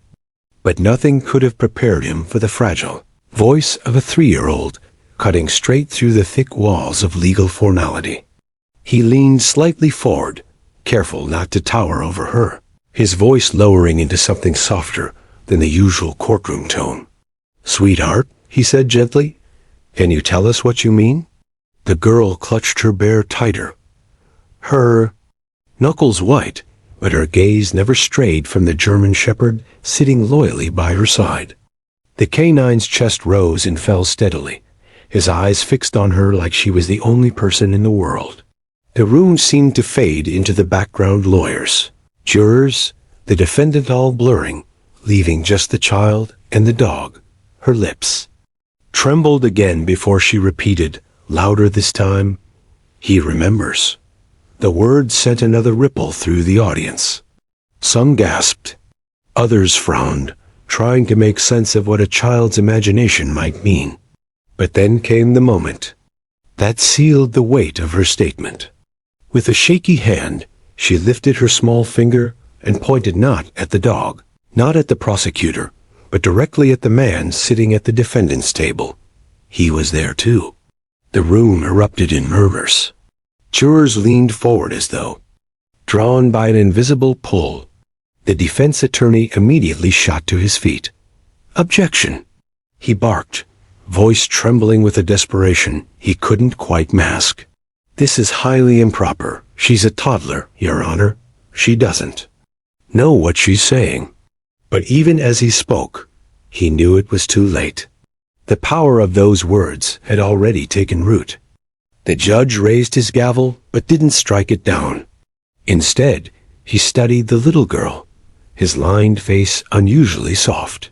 but nothing could have prepared him for the fragile voice of a 3-year-old cutting straight through the thick walls of legal formality. He leaned slightly forward, careful not to tower over her, his voice lowering into something softer than the usual courtroom tone. "Sweetheart," he said gently, "can you tell us what you mean?" The girl clutched her bear tighter, her knuckles white, but her gaze never strayed from the German shepherd sitting loyally by her side. The K-9's chest rose and fell steadily, his eyes fixed on her like she was the only person in the world. The room seemed to fade into the background lawyers, jurors, the defendant all blurring, leaving just the child and the dog. Her lips trembled again before she repeated, louder this time, "He remembers." The words sent another ripple through the audience. Some gasped. Others frowned, trying to make sense of what a child's imagination might mean. But then came the moment that sealed the weight of her statement. With a shaky hand, she lifted her small finger and pointed not at the dog, not at the prosecutor, but directly at the man sitting at the defendant's table. He was there too. The room erupted in murmurs. Jurors leaned forward as though drawn by an invisible pull. The defense attorney immediately shot to his feet. "Objection!" he barked, voice trembling with a desperation he couldn't quite mask. "This is highly improper. She's a toddler, Your Honor. She doesn't know what she's saying." But even as he spoke, he knew it was too late. The power of those words had already taken root. The judge raised his gavel, but didn't strike it down. Instead, he studied the little girl, his lined face unusually soft.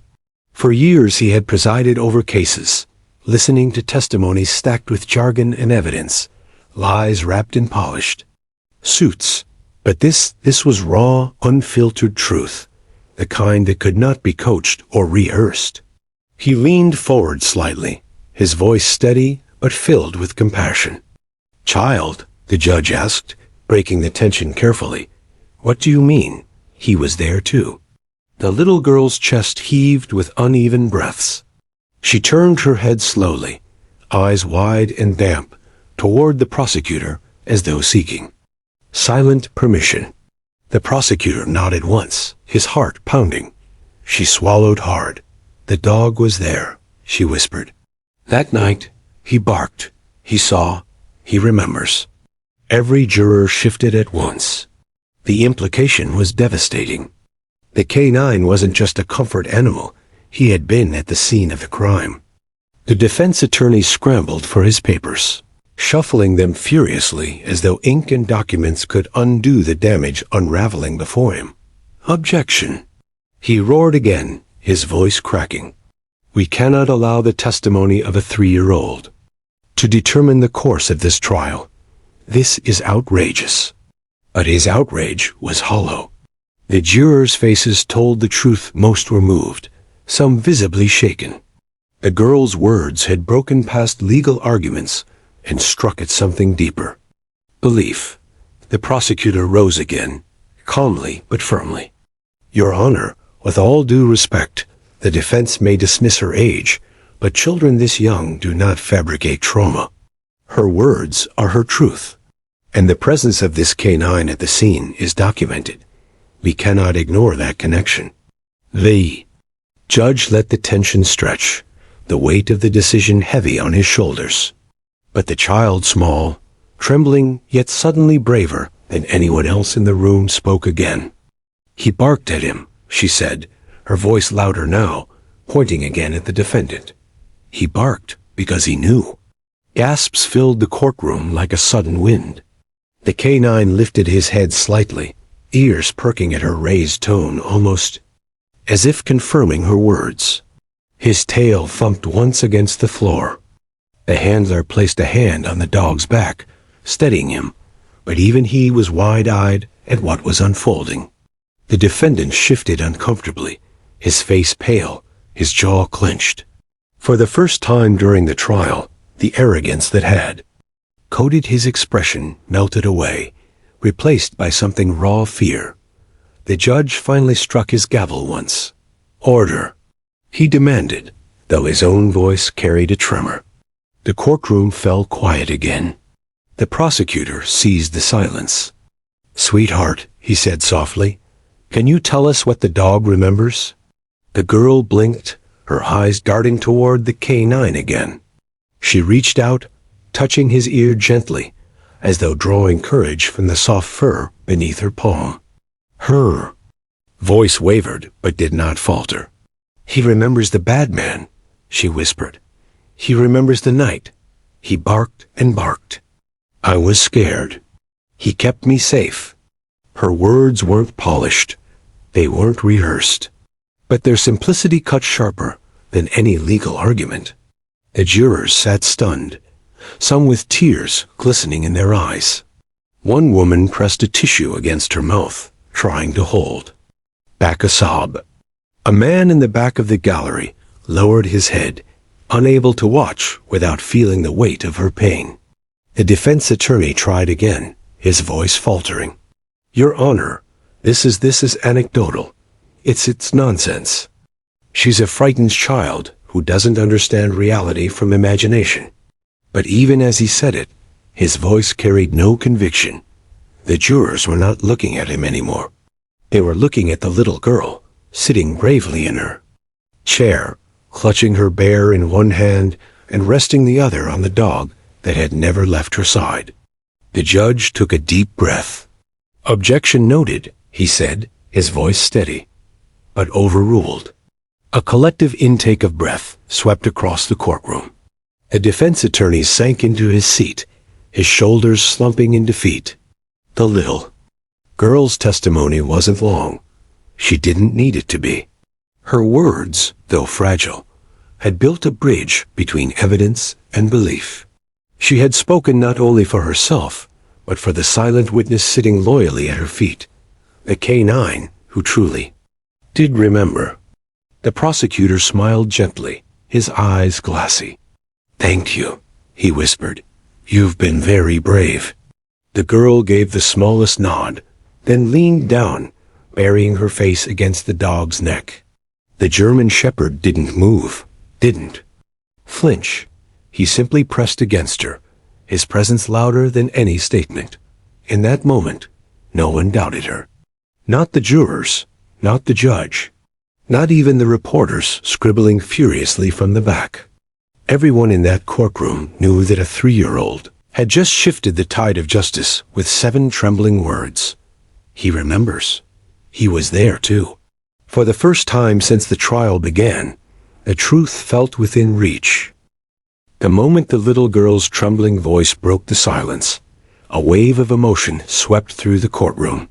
For years he had presided over cases, listening to testimonies stacked with jargon and evidence, lies wrapped in polished suits. But this was raw, unfiltered truth, the kind that could not be coached or rehearsed. He leaned forward slightly, his voice steady but filled with compassion. "Child," the judge asked, breaking the tension carefully, "what do you mean? He was there too." The little girl's chest heaved with uneven breaths. She turned her head slowly, eyes wide and damp, toward the prosecutor as though seeking silent permission. The prosecutor nodded once, his heart pounding. She swallowed hard. "The dog was there," she whispered. "That night, he barked. He saw. He remembers." Every juror shifted at once. The implication was devastating. The canine wasn't just a comfort animal. He had been at the scene of the crime. The defense attorney scrambled for his papers, shuffling them furiously as though ink and documents could undo the damage unraveling before him. "Objection!" He roared again, his voice cracking. "We cannot allow the testimony of a 3-year-old to determine the course of this trial. This is outrageous." But his outrage was hollow. The jurors' faces told the truth. Most were moved, some visibly shaken. The girl's words had broken past legal arguments and struck at something deeper. Belief. The prosecutor rose again, calmly but firmly. "Your Honor, with all due respect, the defense may dismiss her age, but children this young do not fabricate trauma. Her words are her truth, and the presence of this canine at the scene is documented. We cannot ignore that connection." The judge let the tension stretch, the weight of the decision heavy on his shoulders. But the child, small, trembling, yet suddenly braver than anyone else in the room, spoke again. "He barked at him," she said, her voice louder now, pointing again at the defendant. "He barked because he knew." Gasps filled the courtroom like a sudden wind. The canine lifted his head slightly, ears perking at her raised tone, almost as if confirming her words. His tail thumped once against the floor. The handler placed a hand on the dog's back, steadying him, but even he was wide-eyed at what was unfolding. The defendant shifted uncomfortably, his face pale, his jaw clenched. For the first time during the trial, the arrogance that had coated his expression melted away, replaced by something raw fear. The judge finally struck his gavel once. "Order," he demanded, though his own voice carried a tremor. The courtroom fell quiet again. The prosecutor seized the silence. "Sweetheart," he said softly, "can you tell us what the dog remembers?" The girl blinked, her eyes darting toward the canine again. She reached out, touching his ear gently, as though drawing courage from the soft fur beneath her palm. Her voice wavered but did not falter. "He remembers the bad man," she whispered. He remembers the night. He barked and barked. I was scared. He kept me safe. Her words weren't polished. They weren't rehearsed. But their simplicity cut sharper than any legal argument. The jurors sat stunned, some with tears glistening in their eyes. One woman pressed a tissue against her mouth, trying to hold back a sob. A man in the back of the gallery lowered his head, unable to watch without feeling the weight of her pain. The defense attorney tried again, his voice faltering. Your Honor, this is anecdotal. It's nonsense. She's a frightened child who doesn't understand reality from imagination. But even as he said it, his voice carried no conviction. The jurors were not looking at him anymore. They were looking at the little girl, sitting bravely in her chair, clutching her bear in one hand and resting the other on the dog that had never left her side. The judge took a deep breath. Objection noted, he said, his voice steady, but overruled. A collective intake of breath swept across the courtroom. The defense attorney sank into his seat, his shoulders slumping in defeat. The little girl's testimony wasn't long. She didn't need it to be. Her words, though fragile, had built a bridge between evidence and belief. She had spoken not only for herself, but for the silent witness sitting loyally at her feet, the K9 who truly did remember. The prosecutor smiled gently, his eyes glassy. Thank you, he whispered. You've been very brave. The girl gave the smallest nod, then leaned down, burying her face against the dog's neck. The German shepherd didn't move, didn't flinch. He simply pressed against her, his presence louder than any statement. In that moment, no one doubted her. Not the jurors, not the judge, not even the reporters scribbling furiously from the back. Everyone in that courtroom knew that a 3-year-old had just shifted the tide of justice with 7 trembling words. He remembers. He was there too. For the first time since the trial began, the truth felt within reach. The moment the little girl's trembling voice broke the silence, a wave of emotion swept through the courtroom.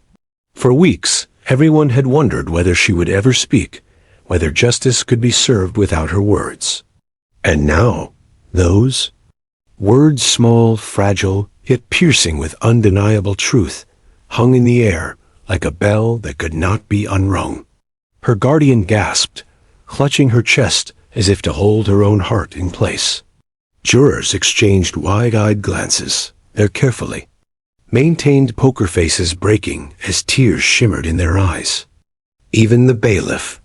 For weeks, everyone had wondered whether she would ever speak, whether justice could be served without her words. And now, those words, small, fragile, yet piercing with undeniable truth, hung in the air like a bell that could not be unrung. Her guardian gasped, clutching her chest as if to hold her own heart in place. Jurors exchanged wide-eyed glances, their carefully maintained poker faces breaking as tears shimmered in their eyes. Even the bailiff,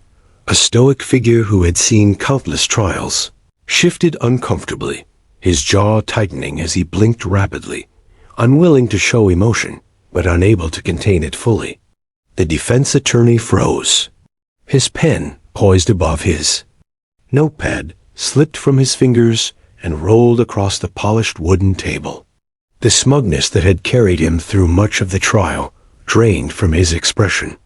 a stoic figure who had seen countless trials, shifted uncomfortably, his jaw tightening as he blinked rapidly, unwilling to show emotion, but unable to contain it fully. The defense attorney froze, his pen poised above his notepad slipped from his fingers and rolled across the polished wooden table. The smugness that had carried him through much of the trial drained from his expression.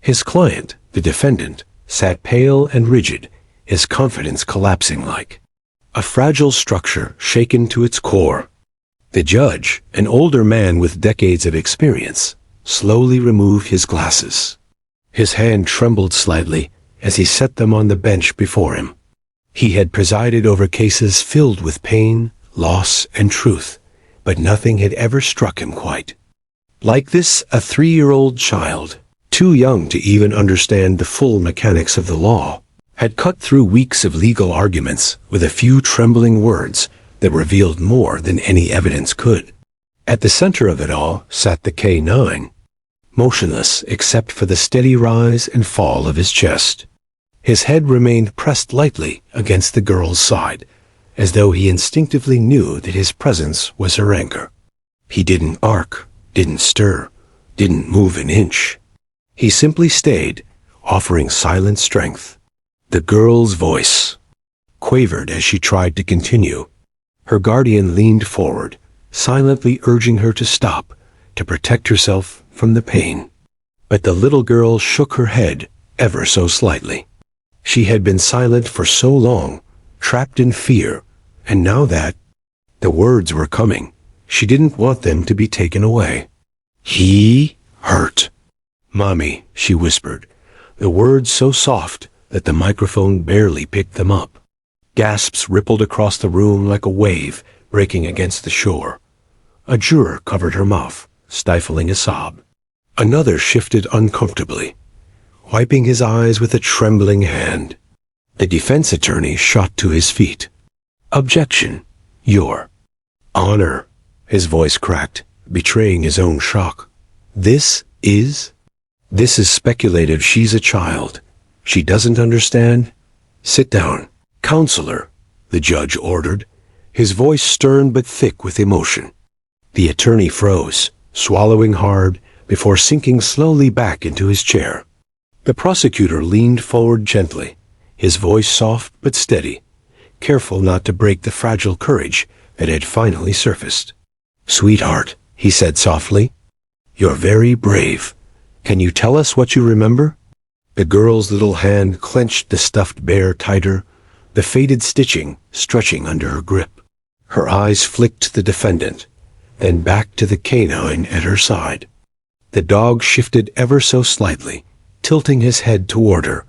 His client, the defendant, sat pale and rigid, his confidence collapsing like a fragile structure shaken to its core. The judge, an older man with decades of experience, slowly removed his glasses. His hand trembled slightly as he set them on the bench before him. He had presided over cases filled with pain, loss, and truth, but nothing had ever struck him quite like this. A 3-year-old child, too young to even understand the full mechanics of the law, had cut through weeks of legal arguments with a few trembling words that revealed more than any evidence could. At the center of it all sat the K9, motionless except for the steady rise and fall of his chest. His head remained pressed lightly against the girl's side, as though he instinctively knew that his presence was her anchor. He didn't arc, didn't stir, didn't move an inch. He simply stayed, offering silent strength. The girl's voice quavered as she tried to continue. Her guardian leaned forward, silently urging her to stop, to protect herself from the pain. But the little girl shook her head ever so slightly. She had been silent for so long, trapped in fear, And now that the words were coming, she didn't want them to be taken away. He hurt. Mommy, she whispered, the words so soft that the microphone barely picked them up. Gasps rippled across the room like a wave breaking against the shore. A juror covered her mouth, stifling a sob. Another shifted uncomfortably, wiping his eyes with a trembling hand. The defense attorney shot to his feet. Objection. Your Honor. His voice cracked, betraying his own shock. This is speculative. She's a child. She doesn't understand. Sit down. Counselor, the judge ordered, his voice stern but thick with emotion. The attorney froze, swallowing hard, before sinking slowly back into his chair. The prosecutor leaned forward gently, his voice soft but steady, careful not to break the fragile courage that had finally surfaced. Sweetheart, he said softly, you're very brave. Can you tell us what you remember? The girl's little hand clenched the stuffed bear tighter, the faded stitching stretching under her grip. Her eyes flicked to the defendant, then back to the canine at her side. The dog shifted ever so slightly, tilting his head toward her,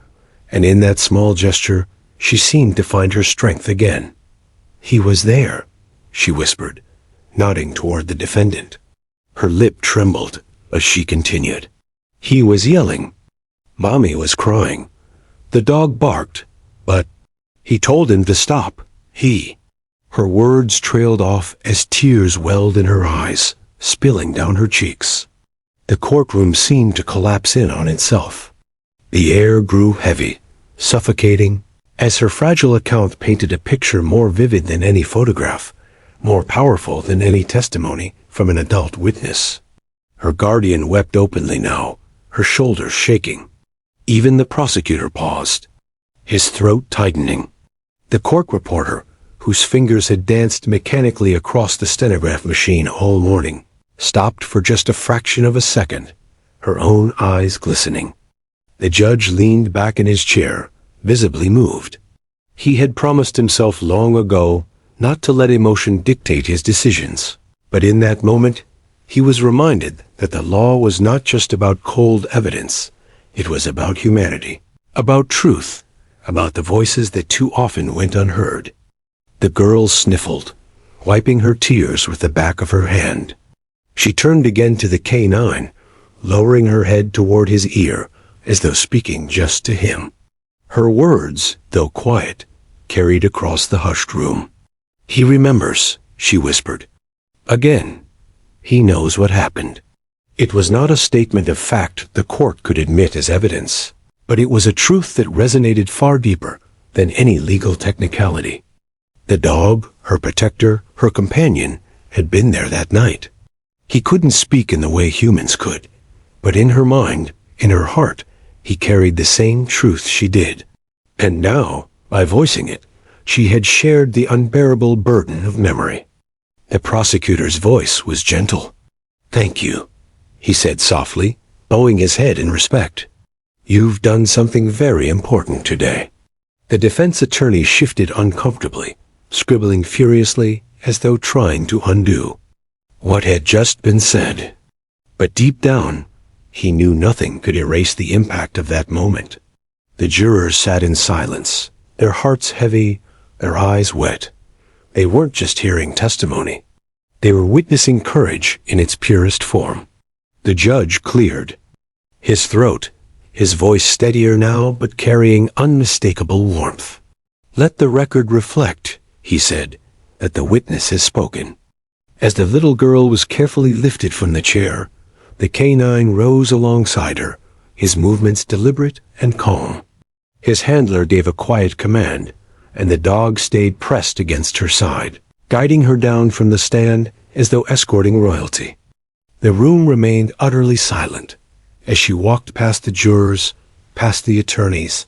and in that small gesture, she seemed to find her strength again. He was there, she whispered, nodding toward the defendant. Her lip trembled as she continued. He was yelling. Mommy was crying. The dog barked, but he told him to stop. Her words trailed off as tears welled in her eyes, spilling down her cheeks. The courtroom seemed to collapse in on itself. The air grew heavy, suffocating, as her fragile account painted a picture more vivid than any photograph, more powerful than any testimony from an adult witness. Her guardian wept openly now, her shoulders shaking. Even the prosecutor paused, his throat tightening. The court reporter, whose fingers had danced mechanically across the stenograph machine all morning, stopped for just a fraction of a second, her own eyes glistening. The judge leaned back in his chair, visibly moved. He had promised himself long ago not to let emotion dictate his decisions, but in that moment, he was reminded that the law was not just about cold evidence. It was about humanity, about truth, about the voices that too often went unheard. The girl sniffled, wiping her tears with the back of her hand. She turned again to the canine, lowering her head toward his ear, as though speaking just to him. Her words, though quiet, carried across the hushed room. He remembers, she whispered. Again, he knows what happened. It was not a statement of fact the court could admit as evidence, but it was a truth that resonated far deeper than any legal technicality. The dog, her protector, her companion, had been there that night. He couldn't speak in the way humans could, but in her mind, in her heart, he carried the same truth she did. And now, by voicing it, she had shared the unbearable burden of memory. The prosecutor's voice was gentle. Thank you, he said softly, bowing his head in respect. You've done something very important today. The defense attorney shifted uncomfortably, scribbling furiously as though trying to undo what had just been said. But deep down, he knew nothing could erase the impact of that moment. The jurors sat in silence, their hearts heavy, their eyes wet. They weren't just hearing testimony. They were witnessing courage in its purest form. The judge cleared. His throat, his voice steadier now but carrying unmistakable warmth. Let the record reflect, he said, that the witness has spoken. As the little girl was carefully lifted from the chair, the canine rose alongside her, his movements deliberate and calm. His handler gave a quiet command, and the dog stayed pressed against her side, guiding her down from the stand as though escorting royalty. The room remained utterly silent as she walked past the jurors, past the attorneys,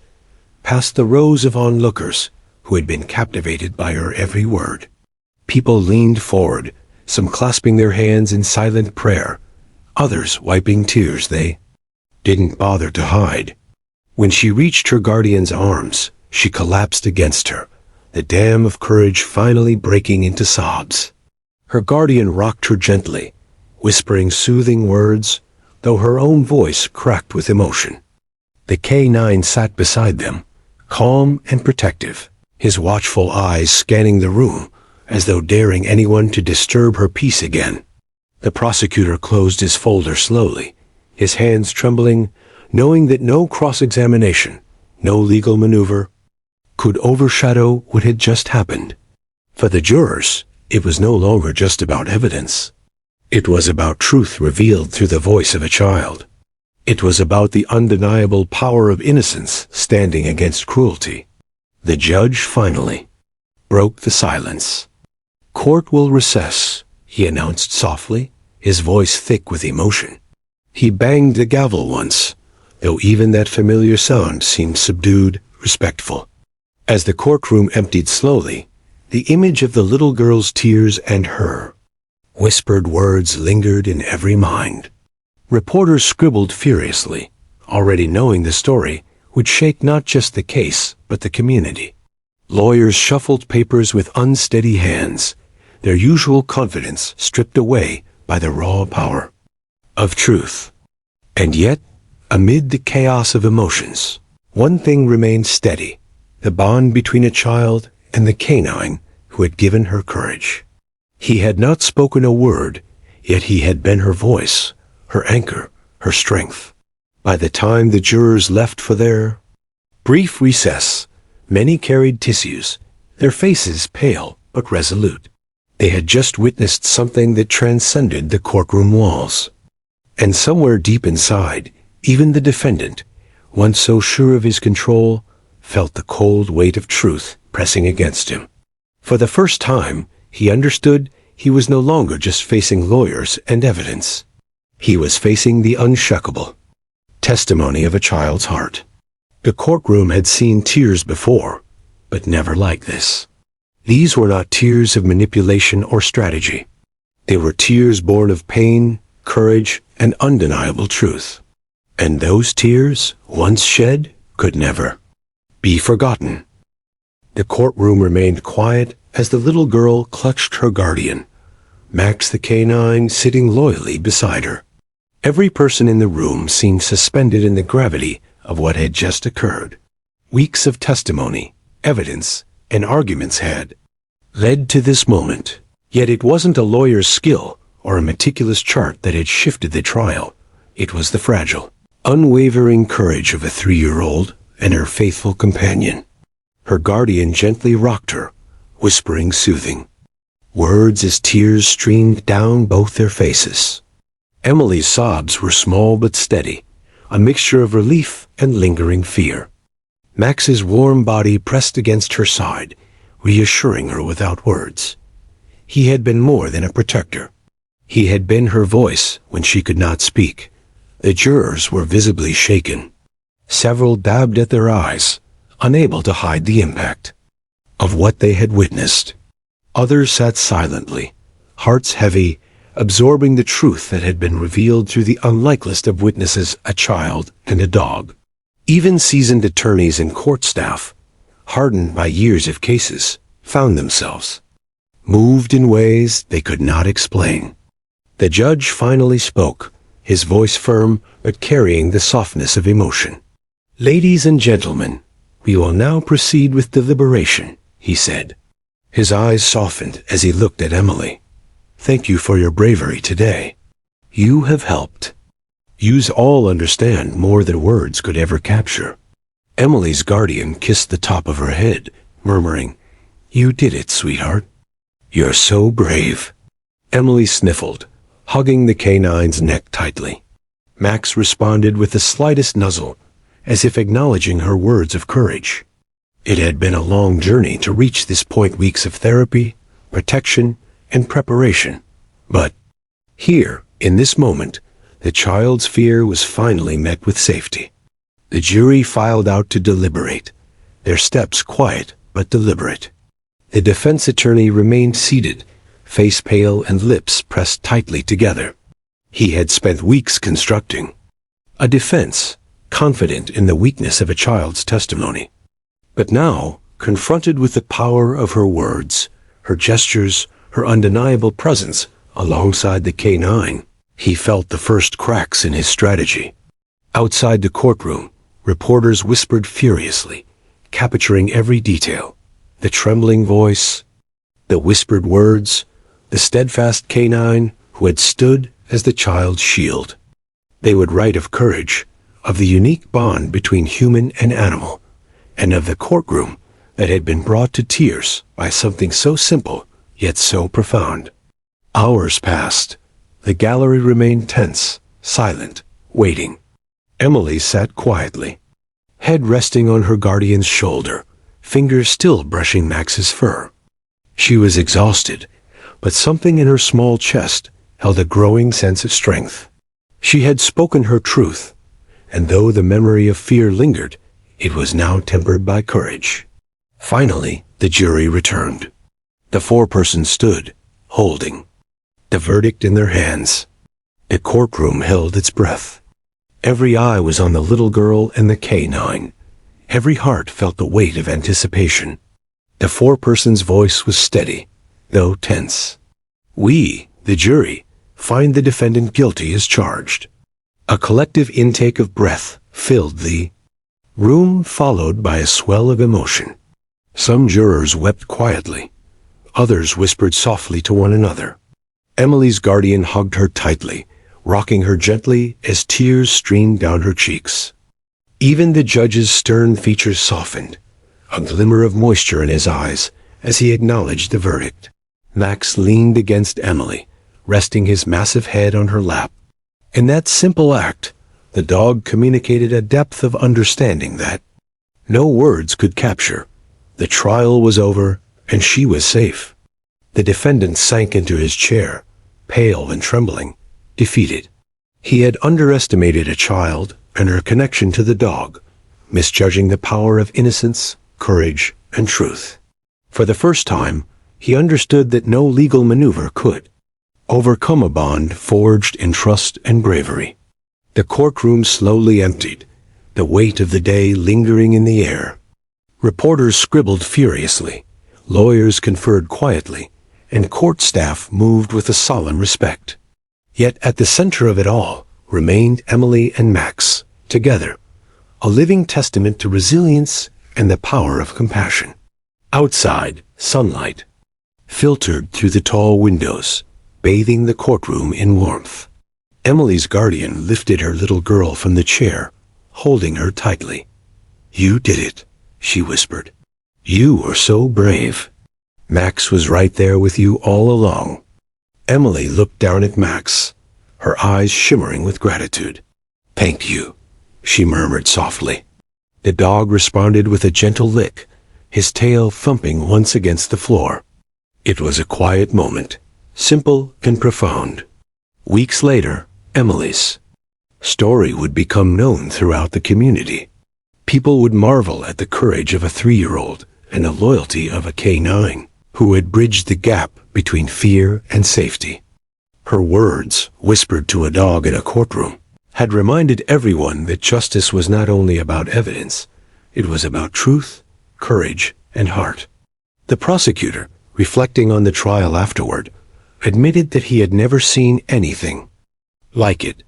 past the rows of onlookers who had been captivated by her every word. People leaned forward, some clasping their hands in silent prayer, others wiping tears they didn't bother to hide. When she reached her guardian's arms, she collapsed against her, the dam of courage finally breaking into sobs. Her guardian rocked her gently, whispering soothing words, though her own voice cracked with emotion. The K9 sat beside them, calm and protective, his watchful eyes scanning the room, as though daring anyone to disturb her peace again. The prosecutor closed his folder slowly, his hands trembling, knowing that no cross-examination, no legal maneuver, could overshadow what had just happened. For the jurors, it was no longer just about evidence. It was about truth revealed through the voice of a child. It was about the undeniable power of innocence standing against cruelty. The judge finally broke the silence. "Court will recess," he announced softly, his voice thick with emotion. He banged the gavel once, though even that familiar sound seemed subdued, respectful. As the courtroom emptied slowly, the image of the little girl's tears and her whispered words lingered in every mind. Reporters scribbled furiously, already knowing the story would shake not just the case, but the community. Lawyers shuffled papers with unsteady hands, their usual confidence stripped away by the raw power of truth. And yet, amid the chaos of emotions, one thing remained steady: the bond between a child and the canine who had given her courage. He had not spoken a word, yet he had been her voice, her anchor, her strength. By the time the jurors left for their brief recess, many carried tissues, their faces pale but resolute. They had just witnessed something that transcended the courtroom walls. And somewhere deep inside, even the defendant, once so sure of his control, felt the cold weight of truth pressing against him. For the first time, he understood he was no longer just facing lawyers and evidence. He was facing the unshakable testimony of a child's heart. The courtroom had seen tears before, but never like this. These were not tears of manipulation or strategy. They were tears born of pain, courage, and undeniable truth. And those tears, once shed, could never be forgotten. The courtroom remained quiet as the little girl clutched her guardian, Max the canine sitting loyally beside her. Every person in the room seemed suspended in the gravity of what had just occurred. Weeks of testimony, evidence, and arguments had led to this moment. Yet it wasn't a lawyer's skill or a meticulous chart that had shifted the trial. It was the fragile, unwavering courage of a 3-year-old and her faithful companion. Her guardian gently rocked her, whispering soothing words as tears streamed down both their faces. Emily's sobs were small but steady, a mixture of relief and lingering fear. Max's warm body pressed against her side, reassuring her without words. He had been more than a protector. He had been her voice when she could not speak. The jurors were visibly shaken. Several dabbed at their eyes, unable to hide the impact of what they had witnessed. Others sat silently, hearts heavy, absorbing the truth that had been revealed through the unlikeliest of witnesses, a child and a dog. Even seasoned attorneys and court staff, hardened by years of cases, found themselves moved in ways they could not explain. The judge finally spoke, his voice firm but carrying the softness of emotion. "Ladies and gentlemen, we will now proceed with deliberation," he said. His eyes softened as he looked at Emily. "Thank you for your bravery today. You have helped. Yous all understand more than words could ever capture." Emily's guardian kissed the top of her head, murmuring, "You did it, sweetheart. You're so brave." Emily sniffled, hugging the canine's neck tightly. Max responded with the slightest nuzzle, as if acknowledging her words of courage. It had been a long journey to reach this point, weeks of therapy, protection, and preparation. But here, in this moment, the child's fear was finally met with safety. The jury filed out to deliberate, their steps quiet but deliberate. The defense attorney remained seated, face pale and lips pressed tightly together. He had spent weeks constructing a defense, confident in the weakness of a child's testimony. But now, Confronted with the power of her words, her gestures, her undeniable presence alongside the K-9, he felt the first cracks in his strategy. Outside the courtroom, reporters whispered furiously, capturing every detail. The trembling voice, the whispered words, the steadfast K-9 who had stood as the child's shield. They would write of courage, of the unique bond between human and animal, and of the courtroom that had been brought to tears by something so simple yet so profound. Hours passed. The gallery remained tense, silent, waiting. Emily sat quietly, head resting on her guardian's shoulder, fingers still brushing Max's fur. She was exhausted, but something in her small chest held a growing sense of strength. She had spoken her truth, and though the memory of fear lingered, it was now tempered by courage. Finally, the jury returned. The foreperson stood, holding the verdict in their hands. The courtroom held its breath. Every eye was on the little girl and the K-9. Every heart felt the weight of anticipation. The foreperson's voice was steady, though tense. "We, the jury, find the defendant guilty as charged." A collective intake of breath filled the room, followed by a swell of emotion. Some jurors wept quietly. Others whispered softly to one another. Emily's guardian hugged her tightly, rocking her gently as tears streamed down her cheeks. Even the judge's stern features softened, a glimmer of moisture in his eyes as he acknowledged the verdict. Max leaned against Emily, resting his massive head on her lap. In that simple act, the dog communicated a depth of understanding that no words could capture. The trial was over, and she was safe. The defendant sank into his chair, pale and trembling, defeated. He had underestimated a child and her connection to the dog, misjudging the power of innocence, courage, and truth. For the first time, he understood that no legal maneuver could overcome a bond forged in trust and bravery. The courtroom slowly emptied, the weight of the day lingering in the air. Reporters scribbled furiously, lawyers conferred quietly, and court staff moved with a solemn respect. Yet at the center of it all remained Emily and Max, together, a living testament to resilience and the power of compassion. Outside, sunlight filtered through the tall windows, bathing the courtroom in warmth. Emily's guardian lifted her little girl from the chair, holding her tightly. "You did it," she whispered. "You were so brave. Max was right there with you all along." Emily looked down at Max, her eyes shimmering with gratitude. "Thank you," she murmured softly. The dog responded with a gentle lick, his tail thumping once against the floor. It was a quiet moment, simple and profound. Weeks later, Emily's story would become known throughout the community. People would marvel at the courage of a 3-year-old and the loyalty of a K-9 who had bridged the gap between fear and safety. Her words, whispered to a dog in a courtroom, had reminded everyone that justice was not only about evidence, it was about truth, courage, and heart. The prosecutor, reflecting on the trial afterward, admitted that he had never seen anything like it.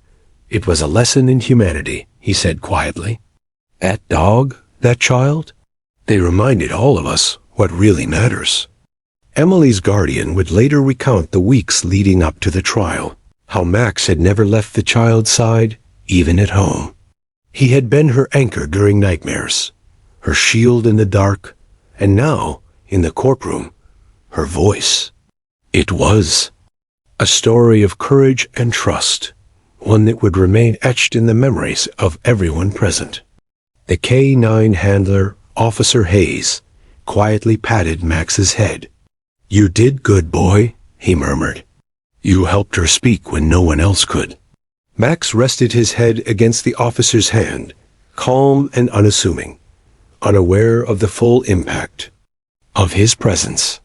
"It was a lesson in humanity," he said quietly. "That dog, that child, they reminded all of us what really matters." Emily's guardian would later recount the weeks leading up to the trial, how Max had never left the child's side, even at home. He had been her anchor during nightmares, her shield in the dark, and now, in the courtroom, her voice. It was a story of courage and trust, one that would remain etched in the memories of everyone present. The K-9 handler, Officer Hayes, quietly patted Max's head. "You did good, boy," he murmured. "You helped her speak when no one else could." Max rested his head against the officer's hand, calm and unassuming, unaware of the full impact of his presence.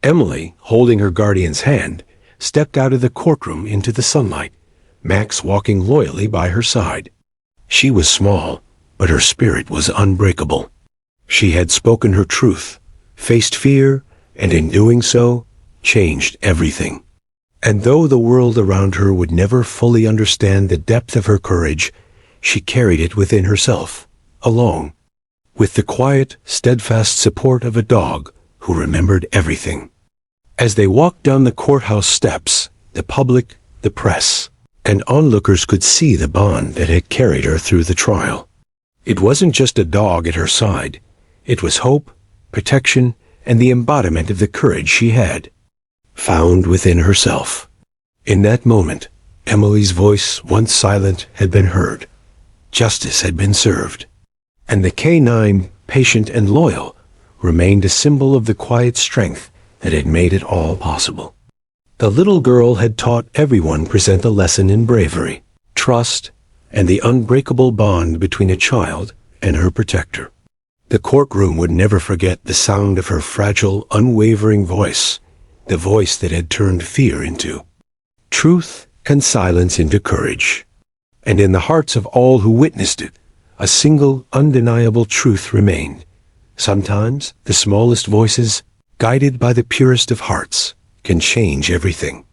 Emily, holding her guardian's hand, stepped out of the courtroom into the sunlight, Max walking loyally by her side. She was small, but her spirit was unbreakable. She had spoken her truth, faced fear, and in doing so, changed everything. And though the world around her would never fully understand the depth of her courage, she carried it within herself, alone, with the quiet, steadfast support of a dog who remembered everything. As they walked down the courthouse steps, the public, the press, and onlookers could see the bond that had carried her through the trial. It wasn't just a dog at her side. It was hope, protection, and the embodiment of the courage she had found within herself. In that moment, Emily's voice, once silent, had been heard. Justice had been served. And the canine, patient and loyal, remained a symbol of the quiet strength that had made it all possible. The little girl had taught everyone present a lesson in bravery, trust, and the unbreakable bond between a child and her protector. The courtroom would never forget the sound of her fragile, unwavering voice, the voice that had turned fear into truth and silence into courage. And in the hearts of all who witnessed it, a single, undeniable truth remained. Sometimes the smallest voices, guided by the purest of hearts, can change everything.